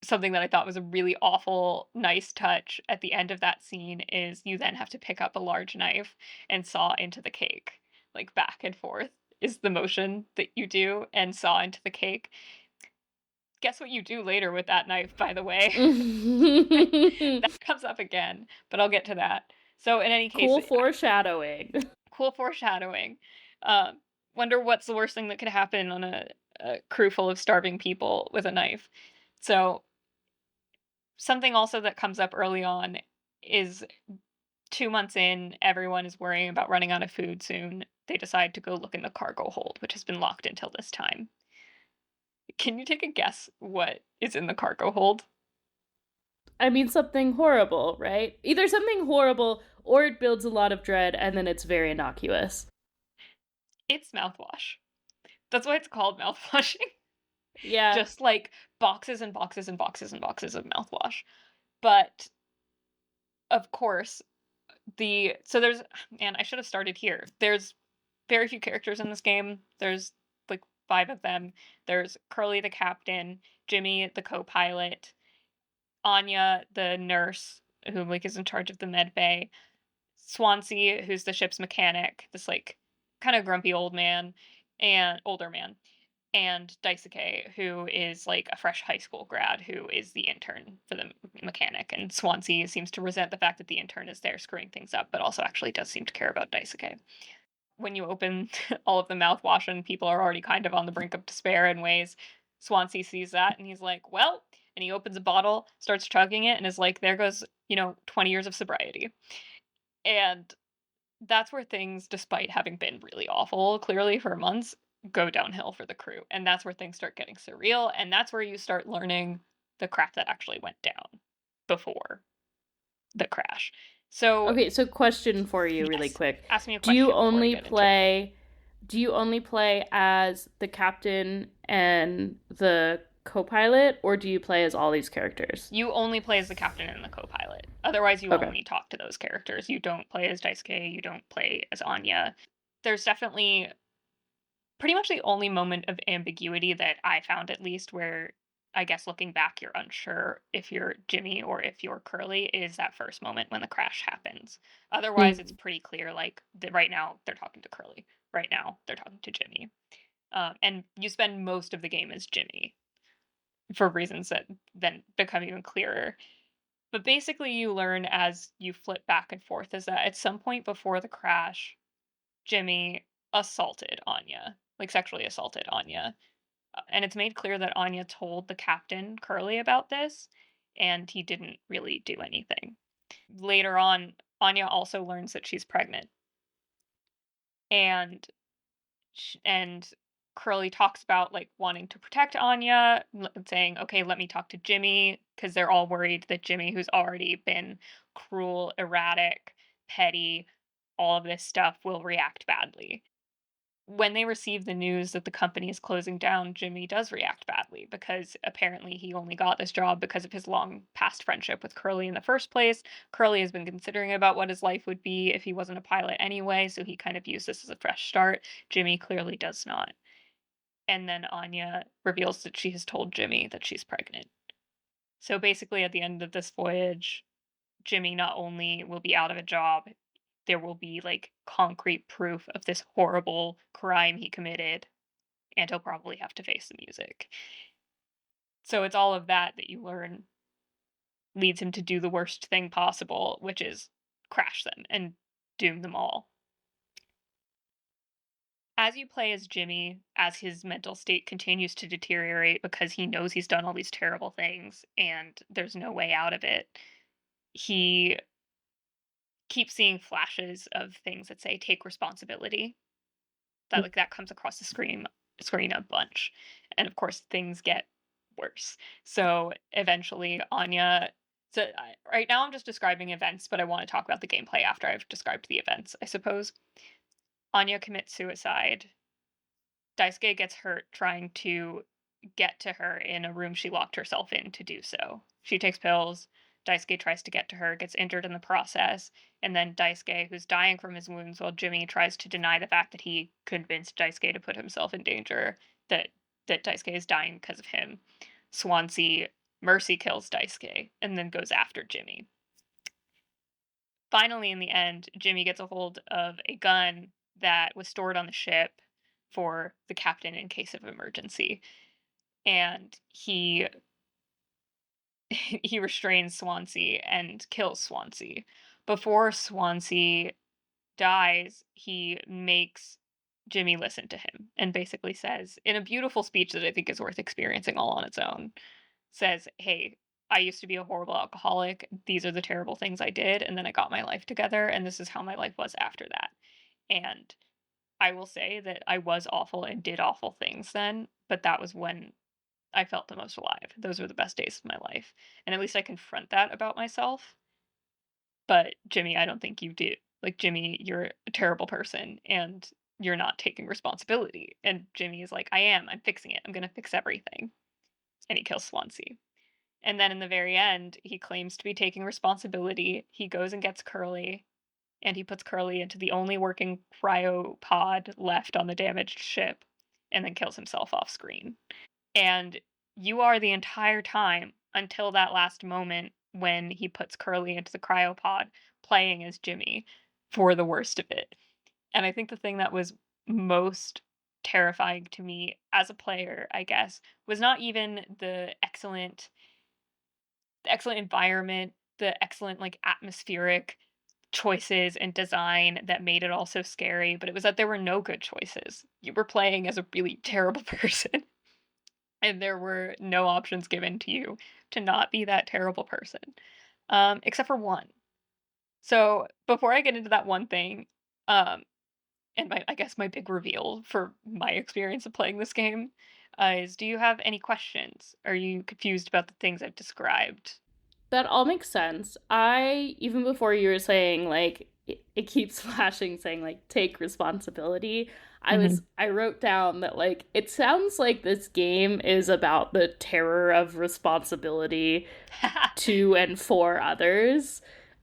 something that I thought was a really awful, nice touch at the end of that scene is you then have to pick up a large knife and saw into the cake, like back and forth is the motion that you do and saw into the cake. Guess what you do later with that knife, by the way? That comes up again, but I'll get to that. So in any case, Cool foreshadowing. cool foreshadowing. Uh, Wonder what's the worst thing that could happen on a crew full of starving people with a knife. So something also that comes up early on is 2 months in, everyone is worrying about running out of food soon. They decide to go look in the cargo hold, which has been locked until this time. Can you take a guess what is in the cargo hold? I mean, something horrible, right? Either something horrible or it builds a lot of dread and then it's very innocuous. It's mouthwash. That's why it's called mouthwashing. Yeah. Just like boxes and boxes and boxes and boxes of mouthwash. But of course, there's, man, I should have started here. There's very few characters in this game. There's like 5 of them. There's Curly the captain, Jimmy the co-pilot, Anya the nurse who like is in charge of the med bay, Swansea who's the ship's mechanic, this like kind of grumpy old man and older man, and Daisuke, who is like a fresh high school grad who is the intern for the mechanic. And Swansea seems to resent the fact that the intern is there screwing things up, but also actually does seem to care about Daisuke. When you open all of the mouthwash and people are already kind of on the brink of despair in ways, Swansea sees that and he's like, well, and he opens a bottle, starts chugging it, and is like, there goes, 20 years of sobriety. And that's where things, despite having been really awful, clearly for months, go downhill for the crew. And that's where things start getting surreal. And that's where you start learning the crap that actually went down before the crash. So, Okay, so question for you really yes, quick. ask me a Do question you before I only get into it. play as the captain and the co-pilot or do you play as all these characters? You only play as the captain and the co-pilot. Otherwise, you Okay. only talk to those characters. You don't play as Daisuke. You don't play as Anya. There's definitely pretty much the only moment of ambiguity that I found, at least, where I guess looking back, you're unsure if you're Jimmy or if you're Curly, is that first moment when the crash happens. Otherwise, it's Mm. pretty clear, like, right now they're talking to Curly. Right now they're talking to Jimmy. And you spend most of the game as Jimmy for reasons that then become even clearer. But basically, you learn as you flip back and forth is that at some point before the crash, Jimmy assaulted Anya, like sexually assaulted Anya. And it's made clear that Anya told the captain, Curly, about this, and he didn't really do anything. Later on, Anya also learns that she's pregnant, and and Curly talks about like wanting to protect Anya, saying, "Okay, let me talk to Jimmy," because they're all worried that Jimmy, who's already been cruel, erratic, petty, all of this stuff, will react badly. When they receive the news that the company is closing down, Jimmy does react badly because apparently he only got this job because of his long past friendship with Curly in the first place. Curly has been considering about what his life would be if he wasn't a pilot anyway, so he kind of views this as a fresh start. Jimmy clearly does not. And then Anya reveals that she has told Jimmy that she's pregnant. So basically, at the end of this voyage, Jimmy not only will be out of a job, there will be like concrete proof of this horrible crime he committed, and he'll probably have to face the music. So it's all of that that you learn leads him to do the worst thing possible, which is crash them and doom them all. As you play as Jimmy, as his mental state continues to deteriorate because he knows he's done all these terrible things and there's no way out of it, he keeps seeing flashes of things that say take responsibility. That comes across the screen a bunch. And of course things get worse. So eventually Anya, right now I'm just describing events, but I want to talk about the gameplay after I've described the events, I suppose. Anya commits suicide. Daisuke gets hurt trying to get to her in a room she locked herself in to do so. She takes pills. Daisuke tries to get to her, gets injured in the process, and then Daisuke, who's dying from his wounds while Jimmy tries to deny the fact that he convinced Daisuke to put himself in danger, that Daisuke is dying because of him. Swansea mercy kills Daisuke and then goes after Jimmy. Finally, in the end, Jimmy gets a hold of a gun that was stored on the ship for the captain in case of emergency. And he he restrains Swansea and kills Swansea. Before Swansea dies, he makes Jimmy listen to him and basically says, in a beautiful speech that I think is worth experiencing all on its own, says, "Hey, I used to be a horrible alcoholic. These are the terrible things I did, and then I got my life together, and this is how my life was after that." And I will say that I was awful and did awful things then, but that was when I felt the most alive. Those were the best days of my life. And at least I confront that about myself. But Jimmy, I don't think you do. Like, Jimmy, you're a terrible person and you're not taking responsibility. And Jimmy is like, I am. I'm fixing it. I'm going to fix everything. And he kills Swansea. And then in the very end, he claims to be taking responsibility. He goes and gets Curly, and he puts Curly into the only working cryopod left on the damaged ship, and then kills himself off screen. And you are the entire time until that last moment when he puts Curly into the cryopod playing as Jimmy for the worst of it. And I think the thing that was most terrifying to me as a player, I guess, was not even the excellent environment, the excellent like atmospheric choices and design that made it all so scary, but it was that there were no good choices. You were playing as a really terrible person. And there were no options given to you to not be that terrible person, except for one. So before I get into that one thing, um, and I guess my big reveal for my experience of playing this game, is do you have any questions? Are you confused about the things I've described? That all makes sense. Even before you were saying, like, it keeps flashing saying, like, take responsibility. Mhm. I wrote down that, like, it sounds like this game is about the terror of responsibility to and for others,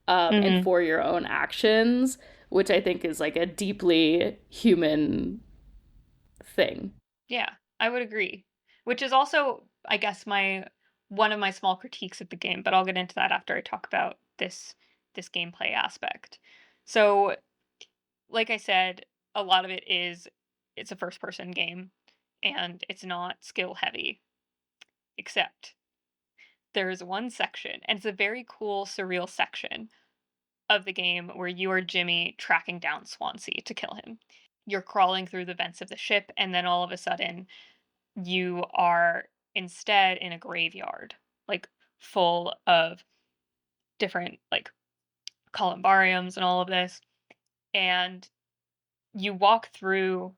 and Mhm. for your own actions, which I think is, like, a deeply human thing. Yeah, I would agree. Which is also, I guess, my one of my small critiques of the game, but I'll get into that after I talk about this gameplay aspect. So, like I said, a lot of it's a first person game and it's not skill heavy, except there's one section, and it's a very cool surreal section of the game where you are Jimmy tracking down Swansea to kill him. You're crawling through the vents of the ship, and then all of a sudden, you are instead in a graveyard, like full of different like columbariums and all of this. And you walk through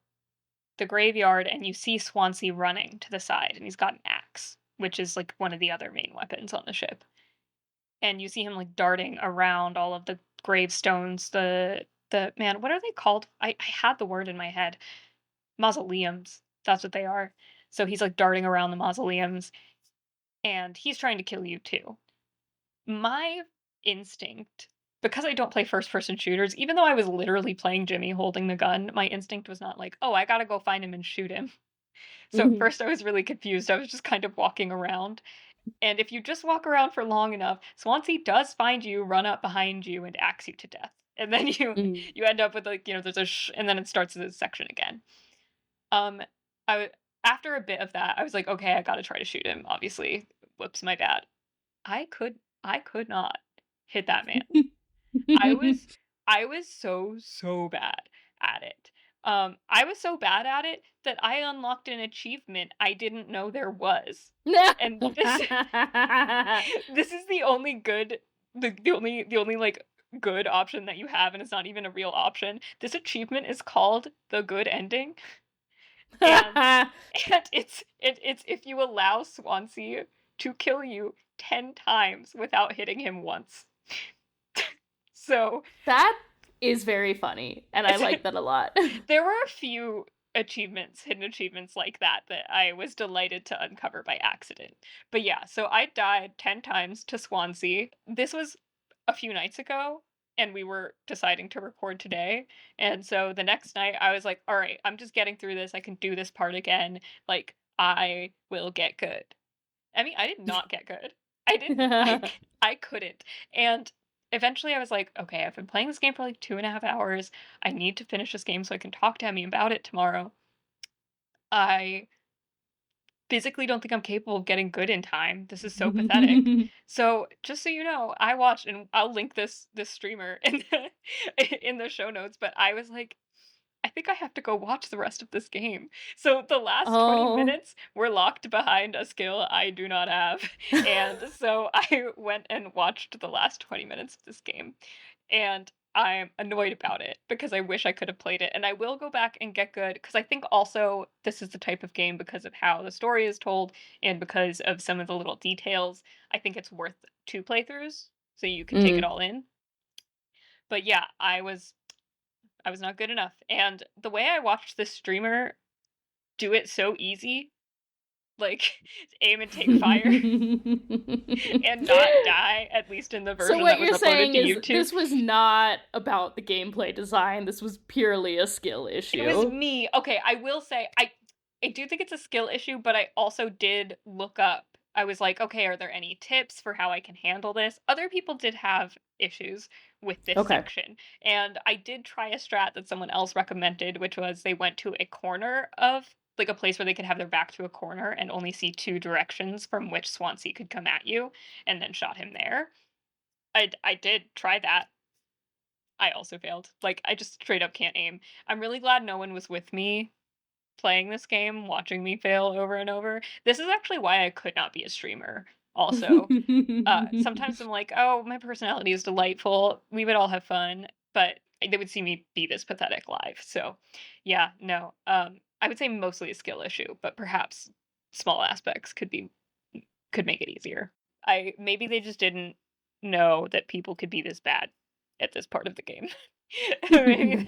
the graveyard and you see Swansea running to the side, and he's got an axe, which is like one of the other main weapons on the ship. And you see him like darting around all of the gravestones, the man, what are they called? I had the word in my head. Mausoleums. That's what they are. So he's like darting around the mausoleums, and he's trying to kill you too. My instinct, because I don't play first person shooters, even though I was literally playing Jimmy holding the gun, my instinct was not like, oh, I gotta go find him and shoot him. So at first I was really confused. I was just kind of walking around. And if you just walk around for long enough, Swansea does find you, run up behind you, and axe you to death. And then you Mm. you end up with like, there's and then it starts this section again. Um, I after a bit of that, I was like, okay, I gotta try to shoot him. Obviously, whoops, my bad. I could I could not hit that man. I was I was so bad at it. I was so bad at it that I unlocked an achievement I didn't know there was. And this this is the only good the only like good option that you have, and it's not even a real option. This achievement is called the good ending. And and it's if you allow Swansea to kill you 10 times without hitting him once. So That is very funny, and I like that a lot. there were a few hidden achievements like that I was delighted to uncover by accident. But yeah, so I died 10 times to Swansea. This was a few nights ago, and we were deciding to record today. And so the next night I was like, all right, I'm just getting through this. I can do this part again. Like, I will get good. I mean, I did not get good. I didn't. I couldn't. And eventually, I was like, okay, I've been playing this game for like 2.5 hours. I need to finish this game so I can talk to Emmy about it tomorrow. I physically don't think I'm capable of getting good in time. This is so pathetic. So just so you know, I watched, and I'll link this streamer in in the show notes. But I was like, I think I have to go watch the rest of this game. So the last 20 Oh. minutes were locked behind a skill I do not have. And so I went and watched the last 20 minutes of this game. And I'm annoyed about it because I wish I could have played it. And I will go back and get good because I think also this is the type of game, because of how the story is told and because of some of the little details, I think it's worth 2 playthroughs so you can take it Mm. all in. But yeah, I was not good enough. And the way I watched this streamer do it so easy, like aim and take fire and not die, at least in the So version what that was you're uploaded saying to is YouTube. this was not about the gameplay design. This was purely a skill It was issue. me. Okay, I will say I do think it's a skill issue, but I also did look up. I was like, okay, are there any tips for how I can handle this? Other people did have issues with this Okay. section. And I did try a strat that someone else recommended, which was they went to a corner of like a place where they could have their back to a corner and only see 2 directions from which Swansea could come at you, and then shot him there. I did try that. I also failed. Like, I just straight up can't aim. I'm really glad no one was with me playing this game, watching me fail over and over. This is actually why I could not be a streamer, also. Sometimes I'm like, oh, my personality is delightful. We would all have fun, but they would see me be this pathetic live. So, yeah, no. I would say mostly a skill issue, but perhaps small aspects could make it easier. I maybe they just didn't know that people could be this bad at this part of the game. Maybe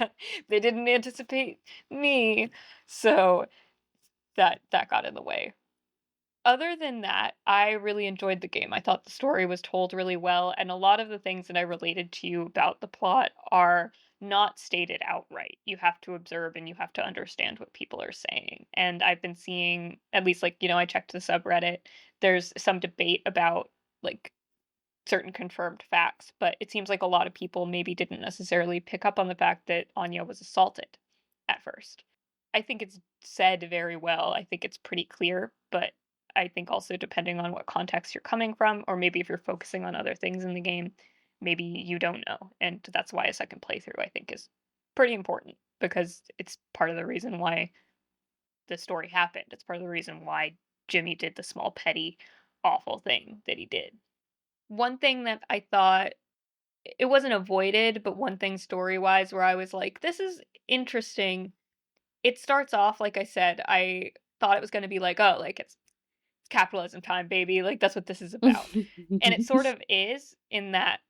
they didn't anticipate me, so that got in the way. Other than that, I really enjoyed the game. I thought the story was told really well, and a lot of the things that I related to you about the plot are not stated outright. You have to observe and you have to understand what people are saying. And I've been seeing, at least like, I checked the subreddit, there's some debate about like certain confirmed facts, but it seems like a lot of people maybe didn't necessarily pick up on the fact that Anya was assaulted at first. I think it's said very well. I think it's pretty clear, but I think also depending on what context you're coming from, or maybe if you're focusing on other things in the game, maybe you don't know. And that's why a second playthrough, I think, is pretty important, because it's part of the reason why the story happened. It's part of the reason why Jimmy did the small, petty, awful thing that he did. One thing that I thought, it wasn't avoided, but one thing story-wise where I was like, this is interesting. It starts off, like I said, I thought it was going to be like, oh, like it's capitalism time, baby. Like that's what this is about. And it sort of is, in that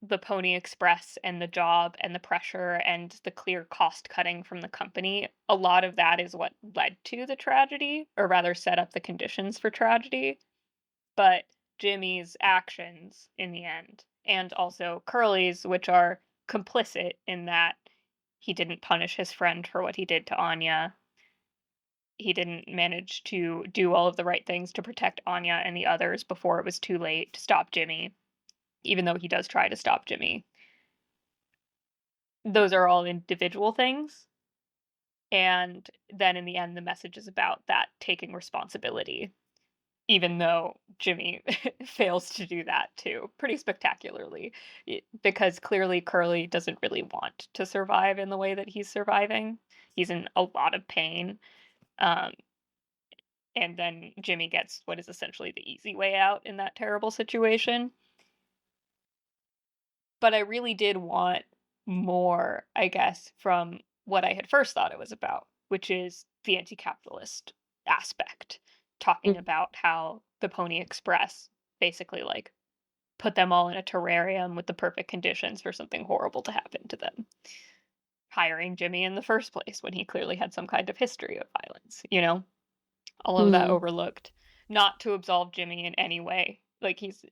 the Pony Express and the job and the pressure and the clear cost cutting from the company, a lot of that is what led to the tragedy, or rather set up the conditions for tragedy. But Jimmy's actions in the end, and also Curly's, which are complicit in that he didn't punish his friend for what he did to Anya. He didn't manage to do all of the right things to protect Anya and the others before it was too late to stop Jimmy, even though he does try to stop Jimmy. Those are all individual things. And then in the end, the message is about that taking responsibility, even though Jimmy fails to do that too, pretty spectacularly, because clearly Curly doesn't really want to survive in the way that he's surviving. He's in a lot of pain. Um, and then Jimmy gets what is essentially the easy way out in that terrible situation. But I really did want more, I guess, from what I had first thought it was about, which is the anti-capitalist aspect, talking about how the Pony Express basically like put them all in a terrarium with the perfect conditions for something horrible to happen to them. Hiring Jimmy in the first place when he clearly had some kind of history of violence, you know? All of that overlooked. Not to absolve Jimmy in any way. Like he's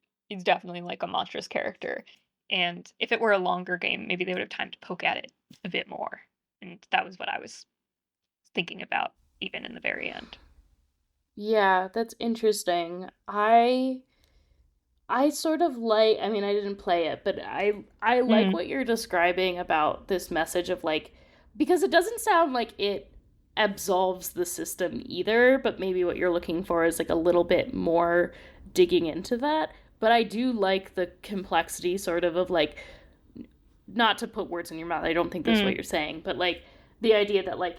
definitely like a monstrous character. And if it were a longer game, maybe they would have time to poke at it a bit more. And that was what I was thinking about even in the very end. Yeah, that's interesting. I sort of like, I mean, I didn't play it, but I like Mm, what you're describing about this message of like, because it doesn't sound like it absolves the system either, but maybe what you're looking for is like a little bit more digging into that. But I do like the complexity sort of like, not to put words in your mouth, I don't think that's what mm, you're saying, but like the idea that like,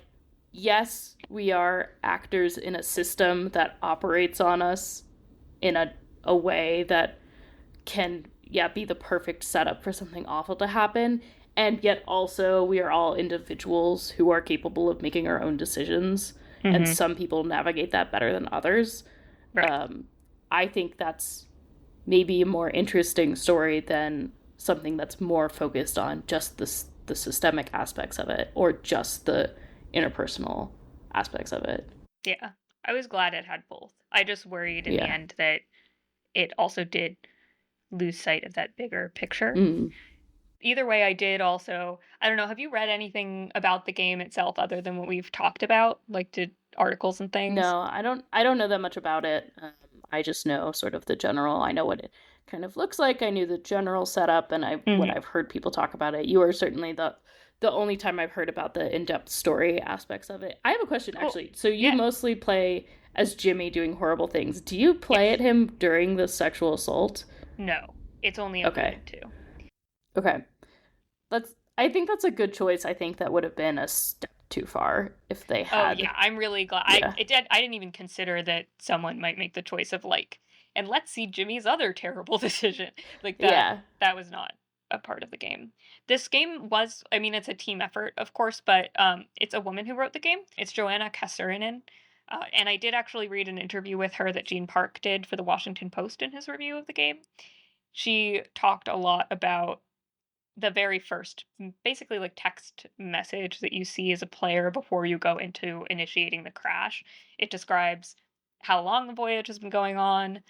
yes, we are actors in a system that operates on us in a way that can, yeah, be the perfect setup for something awful to happen. And yet also we are all individuals who are capable of making our own decisions. And mm-hmm. some people navigate that better than others. Right. Um, I think that's maybe a more interesting story than something that's more focused on just the systemic aspects of it or just the interpersonal aspects of it. Yeah. I was glad it had both. I just worried in the Yeah. end that it also did lose sight of that bigger picture. Mm. Either way, I did also, I don't know, have you read anything about the game itself other than what we've talked about? Like, did articles and things? No, I don't know that much about it. I just know sort of the general. I know what it kind of looks like. I knew the general setup, and I what Mm-hmm. I've heard people talk about it. You are certainly the only time I've heard about the in-depth story aspects of it. I have a question Cool. actually. So you Yeah. mostly play as Jimmy doing horrible things. Do you play Yes. at him during the sexual assault? No. It's only Okay. alluded to. Okay. That's I think that's a good choice. I think that would have been a step too far if they Oh had. yeah, I'm really glad. Yeah. I didn't even consider that someone might make the choice of like, and let's see Jimmy's other terrible decision. Like Yeah. that was not a part of the game. This game was, I mean, it's a team effort, of course, but it's a woman who wrote the game. It's Joanna Kassurinen. And I did actually read an interview with her that Gene Park did for the Washington Post in his review of the game. She talked a lot about the very first, basically like text message that you see as a player before you go into initiating the crash. It describes how long the voyage has been going on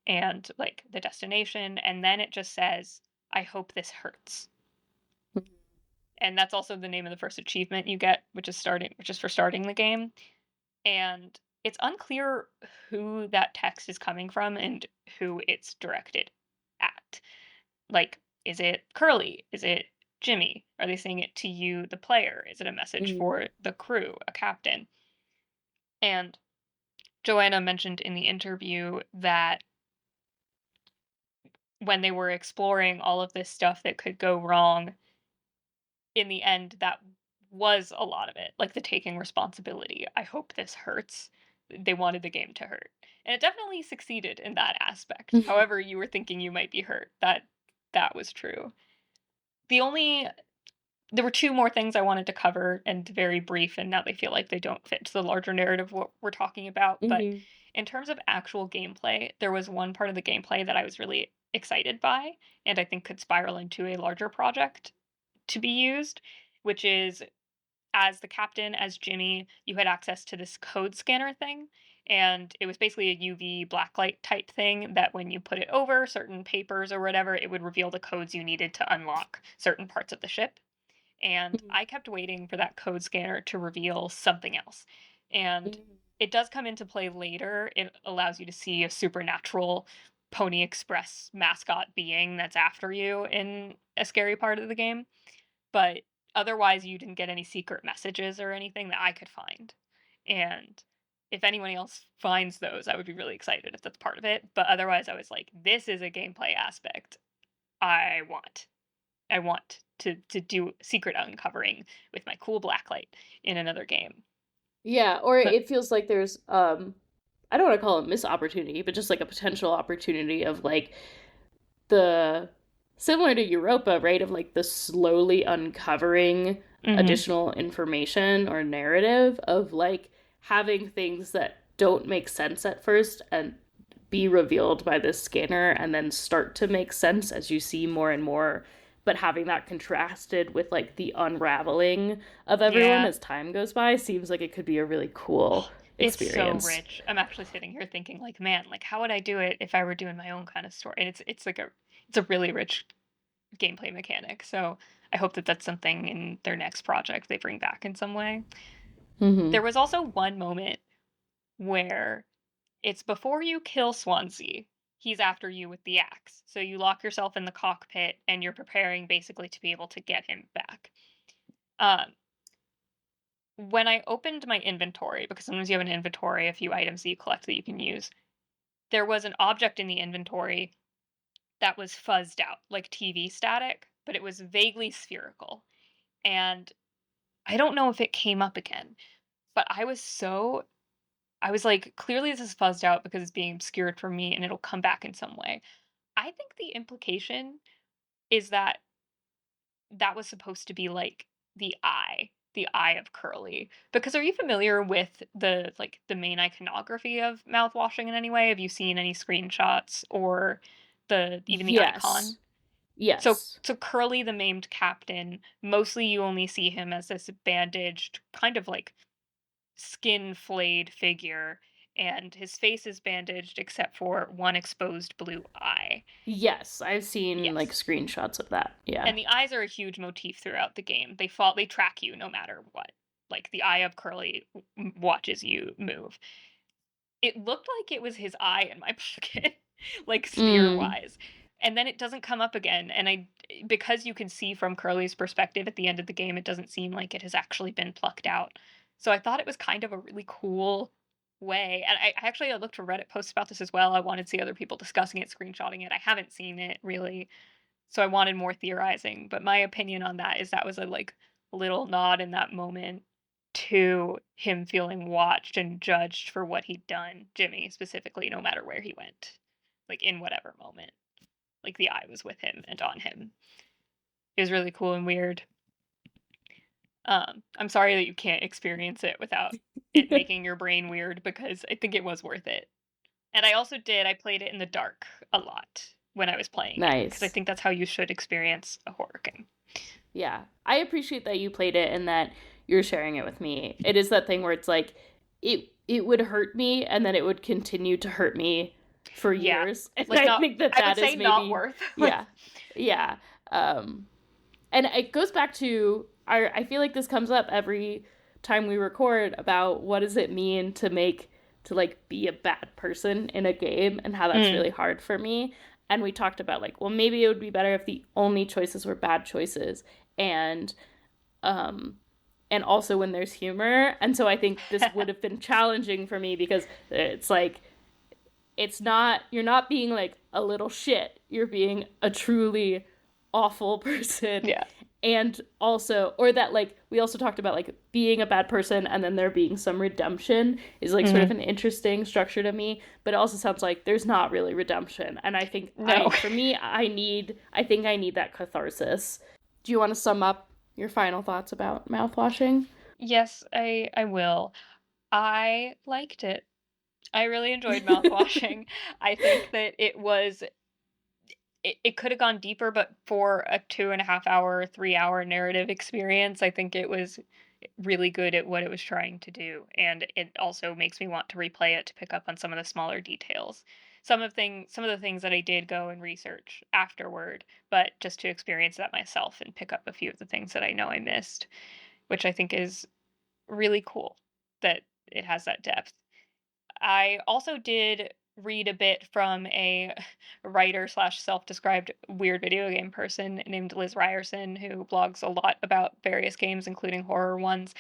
and like the destination, and then it just says, I hope this hurts. And that's also the name of the first achievement you get, which is for starting the game. And it's unclear who that text is coming from and who it's directed at. Like, is it Curly? Is it Jimmy? Are they saying it to you, the player? Is it a message Mm. for the crew, a captain? And Joanna mentioned in the interview that when they were exploring all of this stuff that could go wrong, in the end, that was a lot of it, like the taking responsibility. I hope this hurts. They wanted the game to hurt. And it definitely succeeded in that aspect. However, you were thinking you might be hurt. That was true. The only There were two more things I wanted to cover, and very brief, and now they feel like they don't fit to the larger narrative of what we're talking about. But Mm-hmm. in terms of actual gameplay, there was one part of the gameplay that I was really excited by, and I think could spiral into a larger project to be used, which is as the captain, as Jimmy, you had access to this code scanner thing. And it was basically a UV blacklight type thing that when you put it over certain papers or whatever, it would reveal the codes you needed to unlock certain parts of the ship. And I kept waiting for that code scanner to reveal something else. And it does come into play later. It allows you to see a supernatural Pony Express mascot being that's after you in a scary part of the game. But otherwise, you didn't get any secret messages or anything that I could find. And if anyone else finds those, I would be really excited if that's part of it. But otherwise, I was like, this is a gameplay aspect I want. I want to do secret uncovering with my cool blacklight in another game. Yeah, or But it feels like there's I don't want to call it missed opportunity, but just like a potential opportunity of like the similar to Europa, right? Of like the slowly uncovering mm-hmm. additional information or narrative of like having things that don't make sense at first and be revealed by this scanner and then start to make sense as you see more and more, but having that contrasted with like the unraveling of everyone Yeah. as time goes by seems like it could be a really cool Oh, it's so experience. rich. I'm actually sitting here thinking like, man, like how would I do it if I were doing my own kind of story? And it's a really rich gameplay mechanic. So I hope that that's something in their next project they bring back in some way. Mm-hmm. There was also one moment where it's before you kill Swansea. He's after you with the axe. So you lock yourself in the cockpit and you're preparing basically to be able to get him back. Um, when I opened my inventory, because sometimes you have an inventory, a few items that you collect that you can use, there was an object in the inventory that was fuzzed out, like TV static, but it was vaguely spherical. And I don't know if it came up again, but I was like, clearly this is fuzzed out because it's being obscured from me and it'll come back in some way. I think the implication is that that was supposed to be like the eye of Curly. Because are you familiar with the main iconography of mouthwashing in any way? Have you seen any screenshots or the even the Yes. icon? So Yes. so Curly, the maimed captain, mostly you only see him as this bandaged, kind of like skin flayed figure, and his face is bandaged except for one exposed blue eye. Yes, I've seen like Yes. screenshots of that. Yeah. And the eyes are a huge motif throughout the game. They track you no matter what. Like the eye of Curly watches you move. It looked like it was his eye in my pocket, like sphere Mm. wise. And then it doesn't come up again. And because you can see from Curly's perspective at the end of the game, it doesn't seem like it has actually been plucked out. So I thought it was kind of a really cool way. And I looked for Reddit posts about this as well. I wanted to see other people discussing it, screenshotting it. I haven't seen it really, so I wanted more theorizing. But my opinion on that is that was a like little nod in that moment to him feeling watched and judged for what he'd done, Jimmy specifically, no matter where he went, like in whatever moment. Like the eye was with him and on him. It was really cool and weird. I'm sorry that you can't experience it without it making your brain weird, because I think it was worth it. And I played it in the dark a lot when I was playing it, because I Nice. think that's how you should experience a horror game. Yeah. I appreciate that you played it and that you're sharing it with me. It is that thing where it's like it would hurt me and then it would continue to hurt me for Yeah. years. And Like I not think that I would that say is not maybe worth. Like yeah. Yeah. And it goes back to I feel like this comes up every time we record about what does it mean to make to like be a bad person in a game and how that's mm. really hard for me. And we talked about like, well, maybe it would be better if the only choices were bad choices and um and also when there's humor. And so I think this would have been challenging for me because it's like you're not being like a little shit. You're being a truly awful person. Yeah. And also, or that like we also talked about like being a bad person and then there being some redemption is like sort of an interesting structure to me, but it also sounds like there's not really redemption. And I think No. for me, I think I need that catharsis. Do you want to sum up your final thoughts about mouthwashing? Yes, I will. I liked it. I really enjoyed mouthwashing. I think that it could have gone deeper, but for a 2.5 hour, 3 hour narrative experience, I think it was really good at what it was trying to do. And it also makes me want to replay it to pick up on some of the smaller details. Some of the things that I did go and research afterward, but just to experience that myself and pick up a few of the things that I know I missed, which I think is really cool that it has that depth. I also did read a bit from a writer slash self-described weird video game person named Liz Ryerson, who blogs a lot about various games, including horror ones.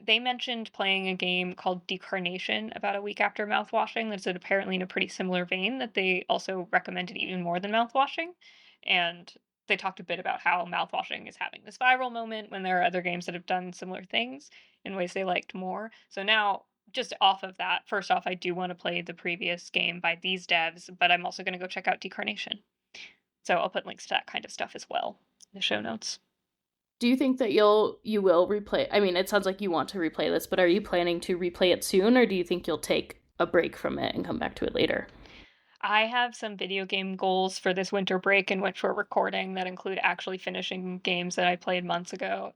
They mentioned playing a game called Decarnation about a week after mouthwashing. That's apparently in a pretty similar vein. That they also recommended even more than mouthwashing, and they talked a bit about how mouthwashing is having this viral moment when there are other games that have done similar things in ways they liked more. So now just off of that, first off, I do want to play the previous game by these devs, but I'm also going to go check out Decarnation. So I'll put links to that kind of stuff as well in the show notes. Do you think that you will replay? I mean, it sounds like you want to replay this, but are you planning to replay it soon, or do you think you'll take a break from it and come back to it later? I have some video game goals for this winter break in which we're recording that include actually finishing games that I played months ago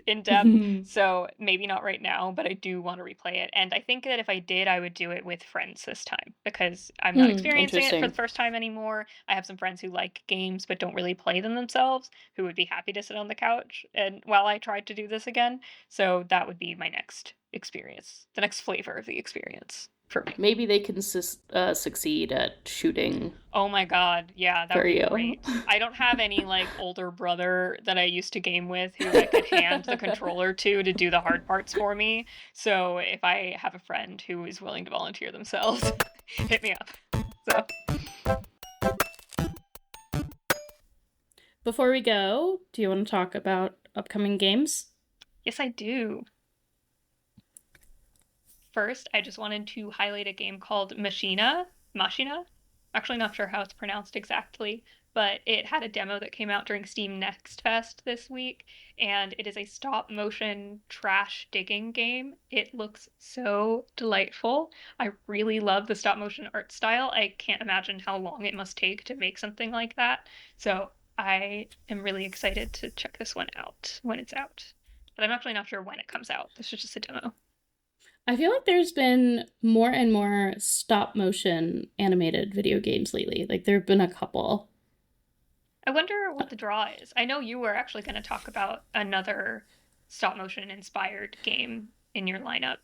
in depth. So maybe not right now, but I do want to replay it. And I think that if I did, I would do it with friends this time because I'm not experiencing it for the first time anymore. I have some friends who like games but don't really play them themselves, who would be happy to sit on the couch and while I tried to do this again. So that would be my next experience, the next flavor of the experience for me. Maybe they can succeed at shooting. Oh my god, yeah, that for would be you. great. I don't have any like older brother that I used to game with who I could hand the controller to do the hard parts for me. So if I have a friend who is willing to volunteer themselves, hit me up. So before we go, do you want to talk about upcoming games? yes, I do. First, I just wanted to highlight a game called Machina. Actually, not sure how it's pronounced exactly, but it had a demo that came out during Steam Next Fest this week, and it is a stop motion trash digging game. It looks so delightful. I really love the stop motion art style. I can't imagine how long it must take to make something like that. So I am really excited to check this one out when it's out. But I'm actually not sure when it comes out. This is just a demo. I feel like there's been more and more stop motion animated video games lately. Like there have been a couple. I wonder what the draw is. I know you were actually going to talk about another stop motion inspired game in your lineup.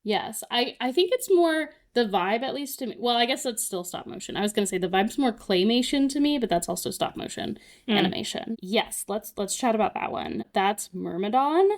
Yes, I think it's more the vibe, at least to me. Well, I guess that's still stop motion. I was gonna say the vibe's more claymation to me, but that's also stop motion animation. Yes, let's chat about that one. That's Myrmidon,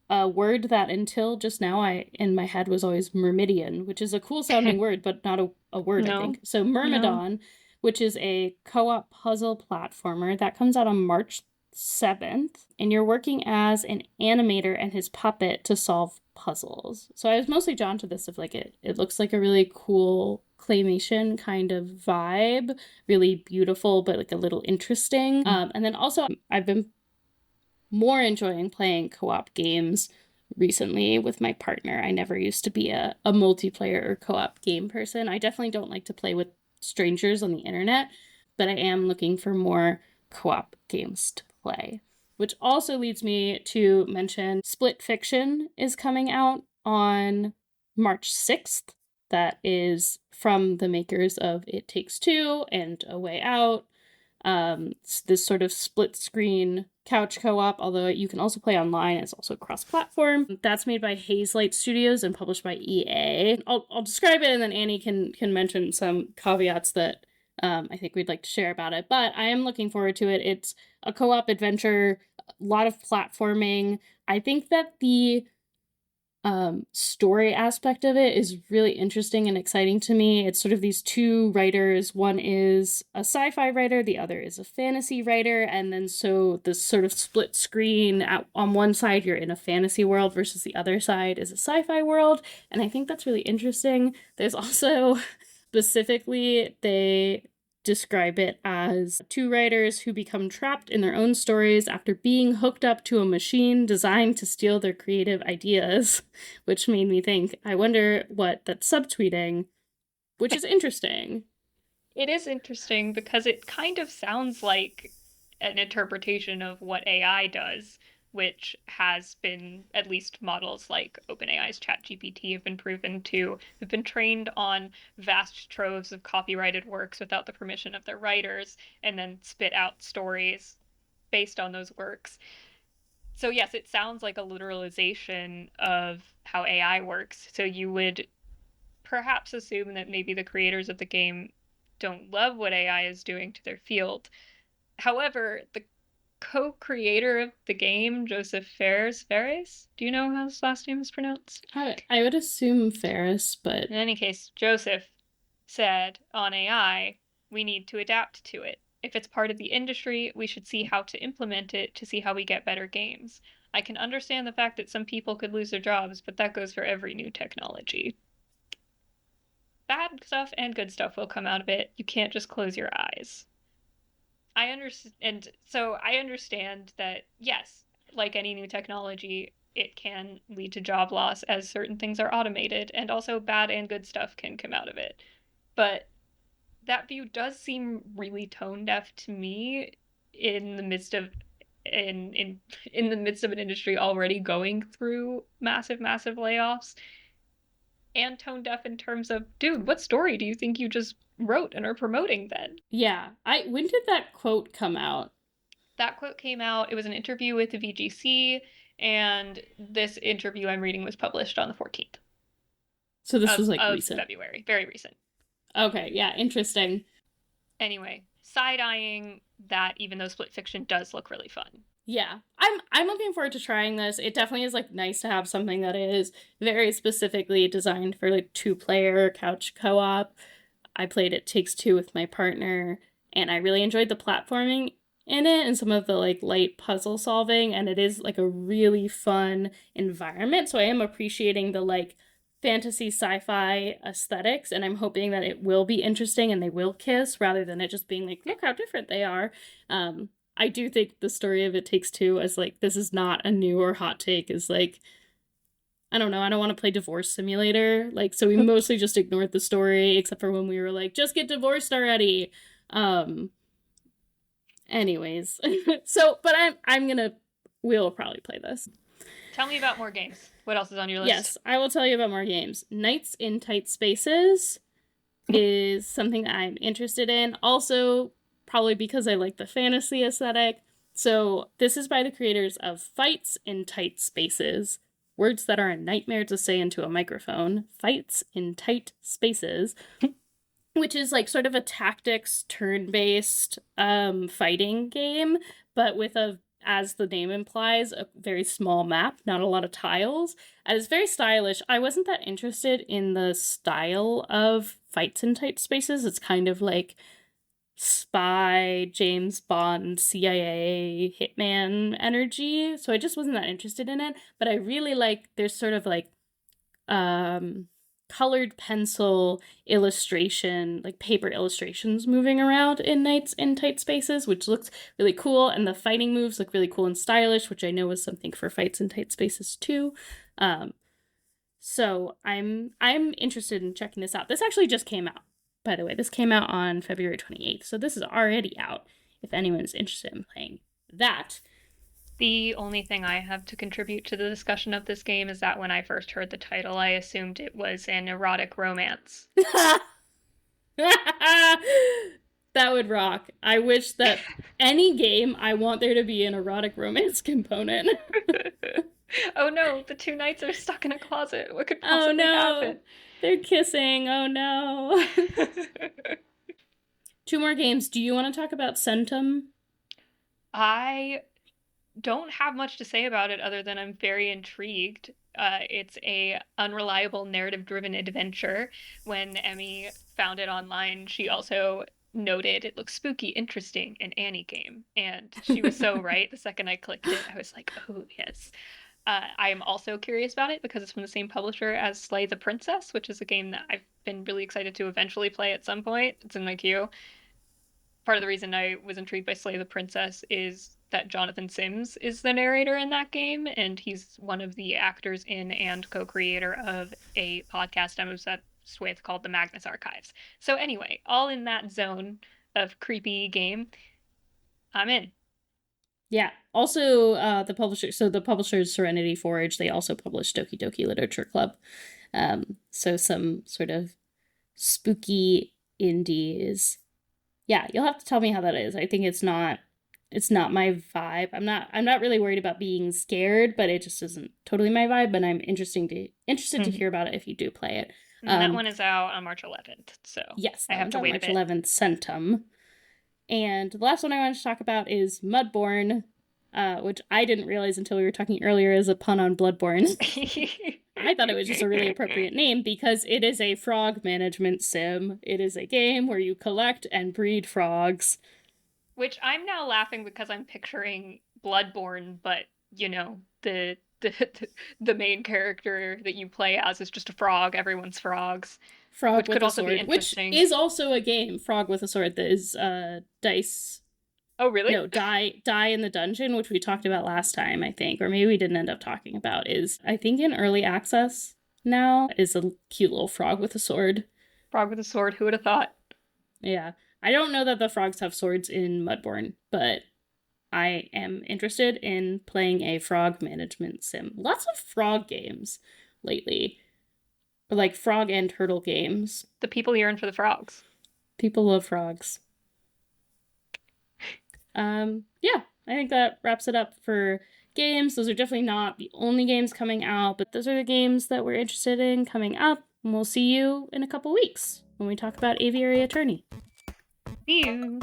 a word that until just now I in my head was always Myrmidian, which is a cool sounding word, but not a word, no. I think. So Myrmidon, which is a co-op puzzle platformer that comes out on March 7th, and you're working as an animator and his puppet to solve puzzles. So I was mostly drawn to this of like it looks like a really cool claymation kind of vibe, really beautiful but like a little interesting. And then also I've been more enjoying playing co-op games recently with my partner. I never used to be a multiplayer or co-op game person. I definitely don't like to play with strangers on the internet, but I am looking for more co-op games to play. Which also leads me to mention Split Fiction is coming out on March 6th. That is from the makers of It Takes Two and A Way Out. It's this sort of split screen couch co-op, although you can also play online. It's also cross-platform. That's made by Hazelight Studios and published by EA. I'll describe it and then Annie can mention some caveats that I think we'd like to share about it. But I am looking forward to it. It's a co-op adventure, a lot of platforming. I think that the story aspect of it is really interesting and exciting to me. It's sort of these two writers. One is a sci-fi writer, the other is a fantasy writer, and then so this sort of split screen on one side you're in a fantasy world versus the other side is a sci-fi world, and I think that's really interesting. There's also specifically they describe it as two writers who become trapped in their own stories after being hooked up to a machine designed to steal their creative ideas, which made me think, I wonder what that's subtweeting, which is interesting. It is interesting because it kind of sounds like an interpretation of what AI does, which has been, at least models like OpenAI's ChatGPT have been proven to have been trained on vast troves of copyrighted works without the permission of their writers, and then spit out stories based on those works. So yes, it sounds like a literalization of how AI works. So you would perhaps assume that maybe the creators of the game don't love what AI is doing to their field. However, the co-creator of the game, Joseph Fares, do you know how his last name is pronounced? I would assume Ferris, but In any case, Joseph said on AI, we need to adapt to it. If it's part of the industry, we should see how to implement it to see how we get better games. I can understand the fact that some people could lose their jobs, but that goes for every new technology. Bad stuff and good stuff will come out of it. You can't just close your eyes. I understand, and so I understand that yes, like any new technology, it can lead to job loss as certain things are automated, and also bad and good stuff can come out of it. But that view does seem really tone deaf to me in the midst of in the midst of an industry already going through massive layoffs, and tone deaf in terms of, dude, what story do you think you just wrote and are promoting then? yeah. When did that quote come out? That quote came out, it was an interview with the VGC, and this interview I'm reading was published on the 14th So this was like of recent. February. Very recent. Okay, yeah, interesting. Anyway, side-eyeing that even though split fiction does look really fun. Yeah, I'm looking forward to trying this. It definitely is like nice to have something that is very specifically designed for like two-player couch co-op. I played It Takes Two with my partner, and I really enjoyed the platforming in it and some of the like light puzzle solving, and it is like a really fun environment. So I am appreciating the like fantasy sci-fi aesthetics, and I'm hoping that it will be interesting and they will kiss rather than it just being like, look how different they are. I do think the story of It Takes Two as like this is not a new or hot take is like I don't know, I don't want to play Divorce Simulator. Like, so we mostly just ignored the story, except for when we were like, just get divorced already. Um, anyways. So, but we'll probably play this. Tell me about more games. What else is on your list? Yes, I will tell you about more games. Nights in Tight Spaces is something that I'm interested in. Also, probably because I like the fantasy aesthetic. So, this is by the creators of Fights in Tight Spaces. Words that are a nightmare to say into a microphone. Fights in Tight Spaces. Which is like sort of a tactics turn-based fighting game, but with a, as the name implies, a very small map, not a lot of tiles. And it's very stylish. I wasn't that interested in the style of Fights in Tight Spaces. It's kind of like spy, James Bond, CIA, hitman energy. So I just wasn't that interested in it. But I really like, there's sort of like colored pencil illustration, like paper illustrations moving around in Nights in Tight Spaces, which looks really cool. And the fighting moves look really cool and stylish, which I know is something for Fights in Tight Spaces too. So I'm interested in checking this out. This actually just came out, by the way. This came out on February 28th, so this is already out if anyone's interested in playing that. The only thing I have to contribute to the discussion of this game is that when I first heard the title, I assumed it was an erotic romance. That would rock. I wish that any game, I want there to be an erotic romance component. Oh no, the two knights are stuck in a closet. What could possibly happen? They're kissing. Oh no. Two more games. Do you want to talk about Centum? I don't have much to say about it other than I'm very intrigued. It's a unreliable narrative-driven adventure. When Emmy found it online, she also noted it looks spooky, interesting, an Annie game. And she was so right. The second I clicked it, I was like, oh, yes. I am also curious about it because it's from the same publisher as Slay the Princess, which is a game that I've been really excited to eventually play at some point. It's in my queue. Part of the reason I was intrigued by Slay the Princess is that Jonathan Sims is the narrator in that game, and he's one of the actors in and co-creator of a podcast I'm obsessed with called The Magnus Archives. So anyway, all in that zone of creepy game, I'm in. Yeah. Also, the publishers Serenity Forge, they also publish Doki Doki Literature Club. So some sort of spooky indies. Yeah, you'll have to tell me how that is. I think it's not my vibe. I'm not really worried about being scared, but it just isn't totally my vibe. But I'm interested to hear about it if you do play it. That one is out on March 11th, so yes, I that have one's to on wait a March bit. 11th, Centum. And the last one I wanted to talk about is Mudborn, which I didn't realize until we were talking earlier is a pun on Bloodborne. I thought it was just a really appropriate name because it is a frog management sim. It is a game where you collect and breed frogs. Which I'm now laughing because I'm picturing Bloodborne, but you know, the main character that you play as is just a frog. Everyone's frogs, Frog which with could a also be sword, which interesting. is also a game. Frog with a sword that is dice. Oh, really? No, die in the dungeon, which we talked about last time, I think, or maybe we didn't end up talking about. Is I think in early access now is a cute little frog with a sword. Frog with a sword. Who would have thought? Yeah, I don't know that the frogs have swords in Mudborn, but I am interested in playing a frog management sim. Lots of frog games lately, or like frog and turtle games. The people yearn for the frogs. People love frogs. Yeah, I think that wraps it up for games. Those are definitely not the only games coming out, but those are the games that we're interested in coming up. And we'll see you in a couple weeks when we talk about Aviary Attorney. See you.